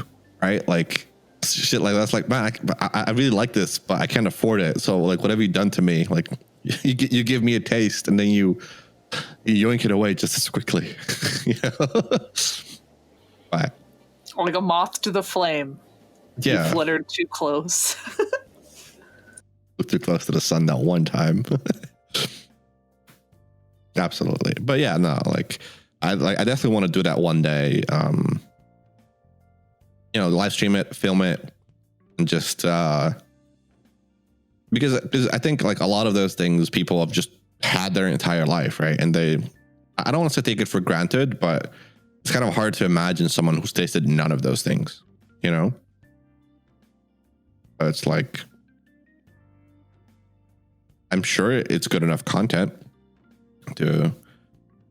right? Like shit like that's like, man, I really like this, but I can't afford it. So like, what have you done to me? Like, you give me a taste and then you yoink it away just as quickly. You know? But, or like a moth to the flame. Yeah, you fluttered too close. Looked too close to the sun that one time. Absolutely, but yeah, no, like I definitely want to do that one day. You know, live stream it, film it, and just because I think like a lot of those things people have just had their entire life, right? And I don't want to take it for granted, but it's kind of hard to imagine someone who's tasted none of those things, you know? But it's like, I'm sure it's good enough content to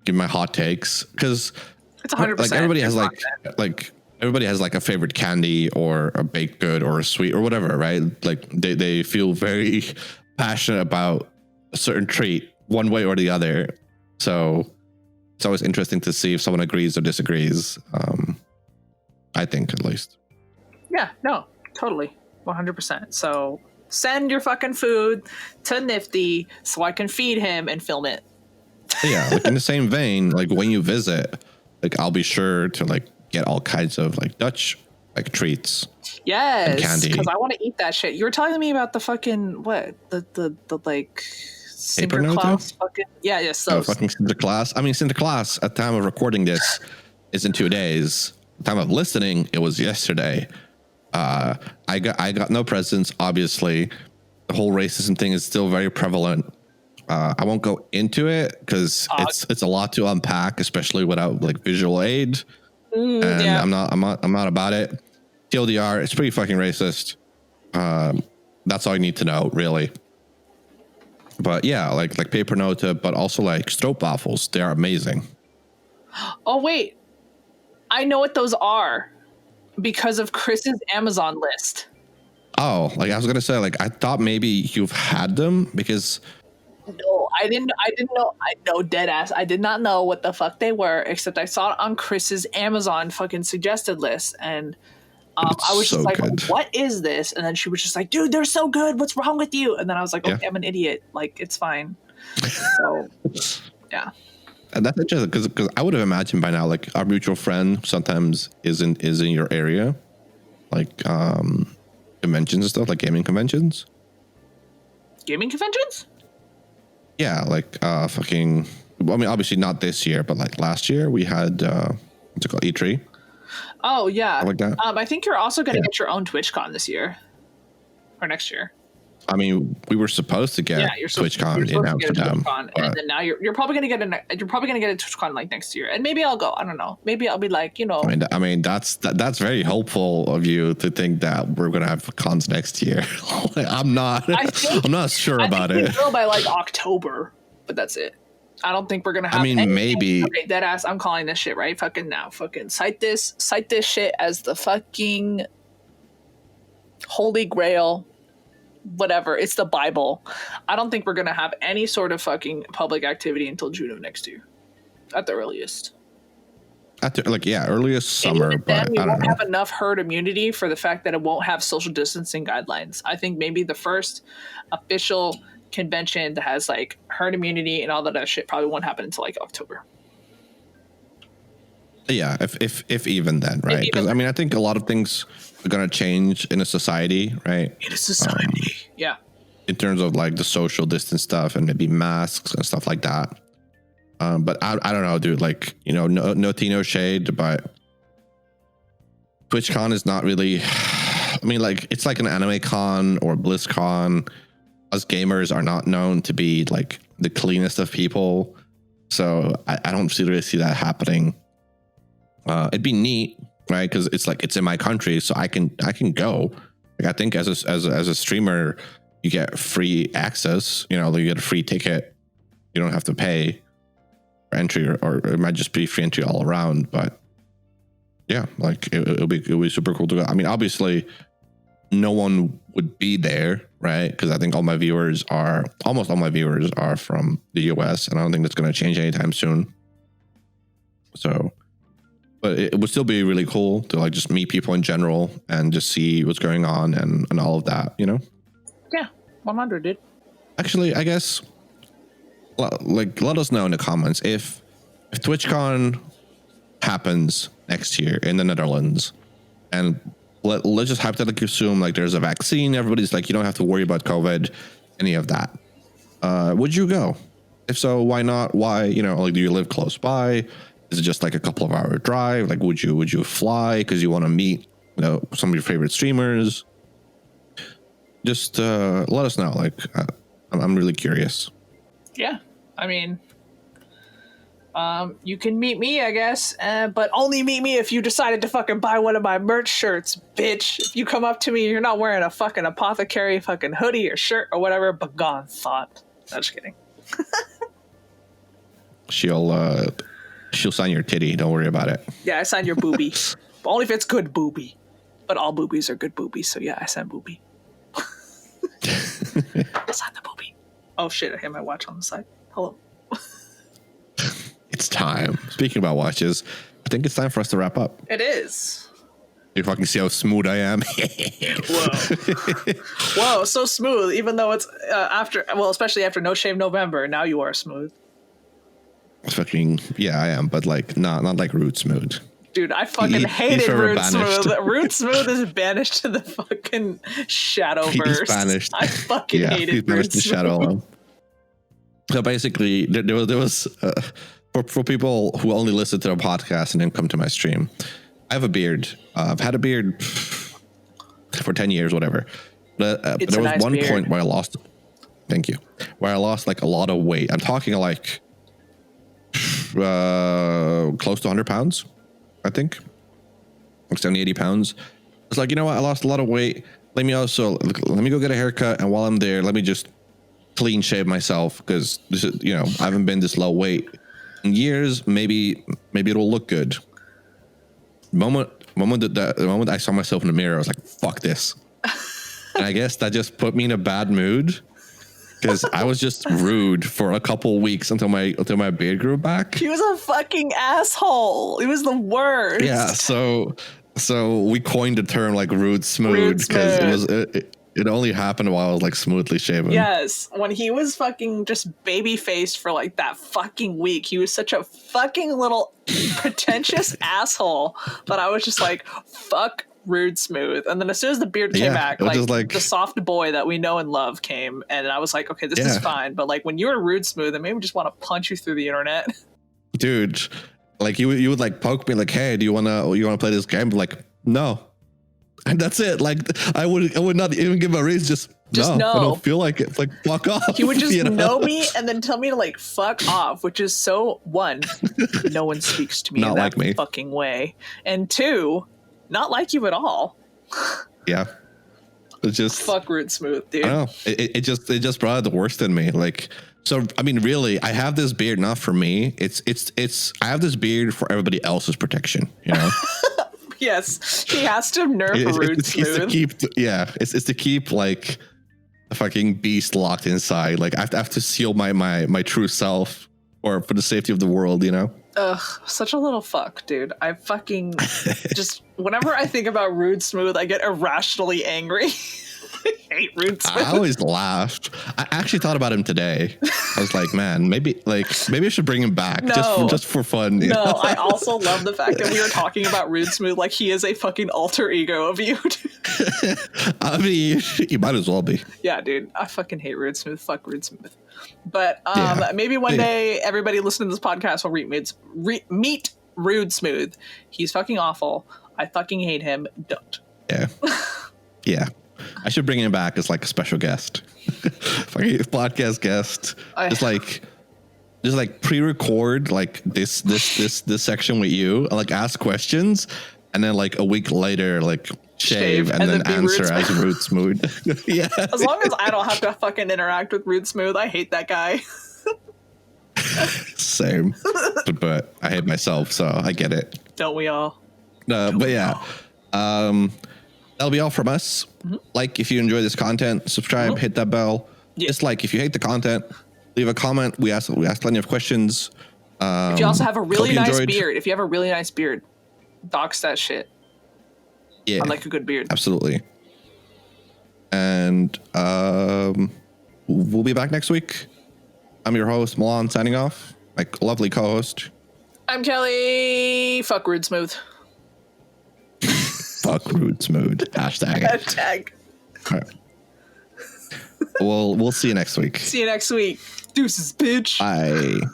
give my hot takes, because it's 100%. Like everybody has everybody has like a favorite candy or a baked good or a sweet or whatever, right? Like they feel very passionate about a certain treat one way or the other. So it's always interesting to see if someone agrees or disagrees. I think, at least. Yeah, no, totally. 100%. So send your fucking food to Nifty so I can feed him and film it. Yeah, like in the same vein, like when you visit, like I'll be sure to like get all kinds of like Dutch like treats. Yes, candy, because I want to eat that shit. You were telling me about the fucking what the like Sinterklaas fucking so fucking Sinterklaas. I mean, Sinterklaas at the time of recording this is in 2 days. At the time of listening, it was yesterday. I got no presents. Obviously, the whole racism thing is still very prevalent. I won't go into it because it's a lot to unpack, especially without like visual aid. And yeah. I'm not about it. TLDR, it's pretty fucking racist. That's all you need to know, really. But yeah, like paper nota, but also like stroopwafels. They are amazing. Oh wait, I know what those are because of Chris's Amazon list. Oh, like I was gonna say, like I thought maybe you've had them because. No, I didn't know. I know, dead ass. I did not know what the fuck they were, except I saw it on Chris's Amazon fucking suggested list, and I was just like, "What is this?" And then she was just like, "Dude, they're so good. What's wrong with you?" And then I was like, "Okay, I'm an idiot. Like, it's fine." So, yeah. And that's interesting because I would have imagined by now, like our mutual friend sometimes is in your area, like conventions and stuff, like gaming conventions. Gaming conventions? Yeah, like fucking I mean, obviously not this year, but like last year we had what's it called, E3. Oh yeah, like that. I think you're also going to get your own TwitchCon this year or next year. I mean, we were supposed to get TwitchCon in Amsterdam, and then now you're probably going to get a TwitchCon like next year, and maybe I'll go. I don't know. Maybe I'll be like, I mean, that's very hopeful of you to think that we're going to have cons next year. I'm not sure about it. We'll by like October, but that's it. I don't think we're gonna have. I mean, maybe. Okay, dead ass. I'm calling this shit right. Fucking now. Fucking cite this shit as the fucking holy grail. Whatever. It's the Bible. I don't think we're gonna have any sort of fucking public activity until June of next year, at the earliest. Earliest summer. But we won't have enough herd immunity for the fact that it won't have social distancing guidelines. I think maybe the first official convention that has like herd immunity and all that other shit probably won't happen until like October. Yeah, if even then, right? Because I mean, I think a lot of things are going to change in a society, right? In a society, yeah. In terms of like the social distance stuff and maybe masks and stuff like that. But I don't know, dude. Like, no tea, no shade, but TwitchCon is not really. I mean, like, it's like an anime con or BlizzCon. Us gamers are not known to be like the cleanest of people, so I don't really see that happening. It'd be neat, right? Because it's in my country, so I can go. Like, I think as a streamer, you get free access. You get a free ticket. You don't have to pay for entry, or it might just be free entry all around. But yeah, like it'll be super cool to go. I mean, obviously, no one would be there, right? Because I think almost all my viewers are from the US, and I don't think that's going to change anytime soon. So, but it would still be really cool to like just meet people in general and just see what's going on and all of that, Yeah, 100, dude. Actually, I guess, like, let us know in the comments if TwitchCon happens next year in the Netherlands, and let's just hypothetically assume like there's a vaccine. Everybody's like, you don't have to worry about COVID, any of that. Would you go? If so, why not? Why, like, do you live close by? Is it just like a couple of hour drive? Like, would you fly because you want to meet, some of your favorite streamers? Just let us know. Like, I'm really curious. Yeah, I mean, you can meet me, I guess, but only meet me if you decided to fucking buy one of my merch shirts, bitch. If you come up to me and you're not wearing a fucking apothecary fucking hoodie or shirt or whatever, but gone thought. No, just kidding. She'll sign your titty. Don't worry about it. Yeah, I sign your boobie. But only if it's good boobie. But all boobies are good boobies, so yeah, I sign boobie. I sign the boobie. Oh shit, I hit my watch on the side. Hello. It's time. Speaking about watches, I think it's time for us to wrap up. It is. You fucking see how smooth I am. Whoa, so smooth. Even though it's especially after No Shave November, now you are smooth. Fucking yeah, I am, but like not like Root Smooth. Dude, I fucking hated Root Smooth. Root Smooth is banished to the fucking Shadowverse. He's banished. I fucking hated Root Smooth. Shadow. So basically, there was for people who only listen to the podcast and then come to my stream. I have a beard. I've had a beard for 10 years, whatever. But there was one point where I lost. Thank you. Where I lost like a lot of weight. I'm talking like close to 100 pounds, I think. Like 70, 80 pounds. It's like, you know what? I lost a lot of weight. Let me go get a haircut. And while I'm there, let me just clean shave myself, because this is, I haven't been this low weight in years. Maybe it'll look good. The moment I saw myself in the mirror, I was like, fuck this. And I guess that just put me in a bad mood, because I was just rude for a couple weeks until my beard grew back. He was a fucking asshole. He was the worst. Yeah, so we coined the term like rude smooth, because it only happened while I was like smoothly shaven. Yes, when he was fucking just baby faced for like that fucking week, he was such a fucking little pretentious asshole. But I was just like, fuck Rude Smooth. And then as soon as the beard came back, like the soft boy that we know and love came, and I was like, okay, this is fine. But like when you were Rude Smooth, it made me just want to punch you through the internet. Dude, like you would like poke me like, hey, do you wanna play this game? But like, no. And that's it. Like I would not even give a reason. Just no. I don't feel like it. Like fuck off. He would just know me and then tell me to like fuck off, which is so, one, no one speaks to me in that fucking way, and two, not like you at all. Yeah, it's just fuck Rude Smooth, dude. I don't know. It just brought out the worst in me. Like, so I mean, really, I have this beard not for me. It's I have this beard for everybody else's protection. You know. Yes, he has to nerf Rude Smooth. It's to keep like a fucking beast locked inside. Like I have to seal my true self, or for the safety of the world, you know. Ugh, such a little fuck, dude. I fucking just whenever I think about Rude Smooth, I get irrationally angry. I hate Rude Smooth. I always laughed. I actually thought about him today. I was like, man, maybe I should bring him back just for fun. You know? I also love the fact that we were talking about Rude Smooth like he is a fucking alter ego of you. I mean, you might as well be. Yeah, dude. I fucking hate Rude Smooth. Fuck Rude Smooth. But maybe one day everybody listening to this podcast will meet Rude Smooth. He's fucking awful. I fucking hate him. Don't. Yeah. Yeah. I should bring him back as like a special guest. Fucking podcast guest. Just like pre-record like this section with you, like ask questions, and then like a week later like shave and then answer as Rude Smooth. Yeah. As long as I don't have to fucking interact with Rude Smooth, I hate that guy. Same. But I hate myself, so I get it. Don't we all? But yeah. That'll be all from us. Mm-hmm. Like if you enjoy this content, subscribe, hit that bell. Yeah. Just like if you hate the content, leave a comment. We ask plenty of questions. If you also have a really nice beard, dox that shit. Yeah, I like a good beard. Absolutely. And we'll be back next week. I'm your host, Milan, signing off. My lovely co-host. I'm Kelly. Fuck Rude Smooth. Fuck Rude Smooth. Hashtag. All right. We'll see you next week. See you next week. Deuces, bitch. Bye.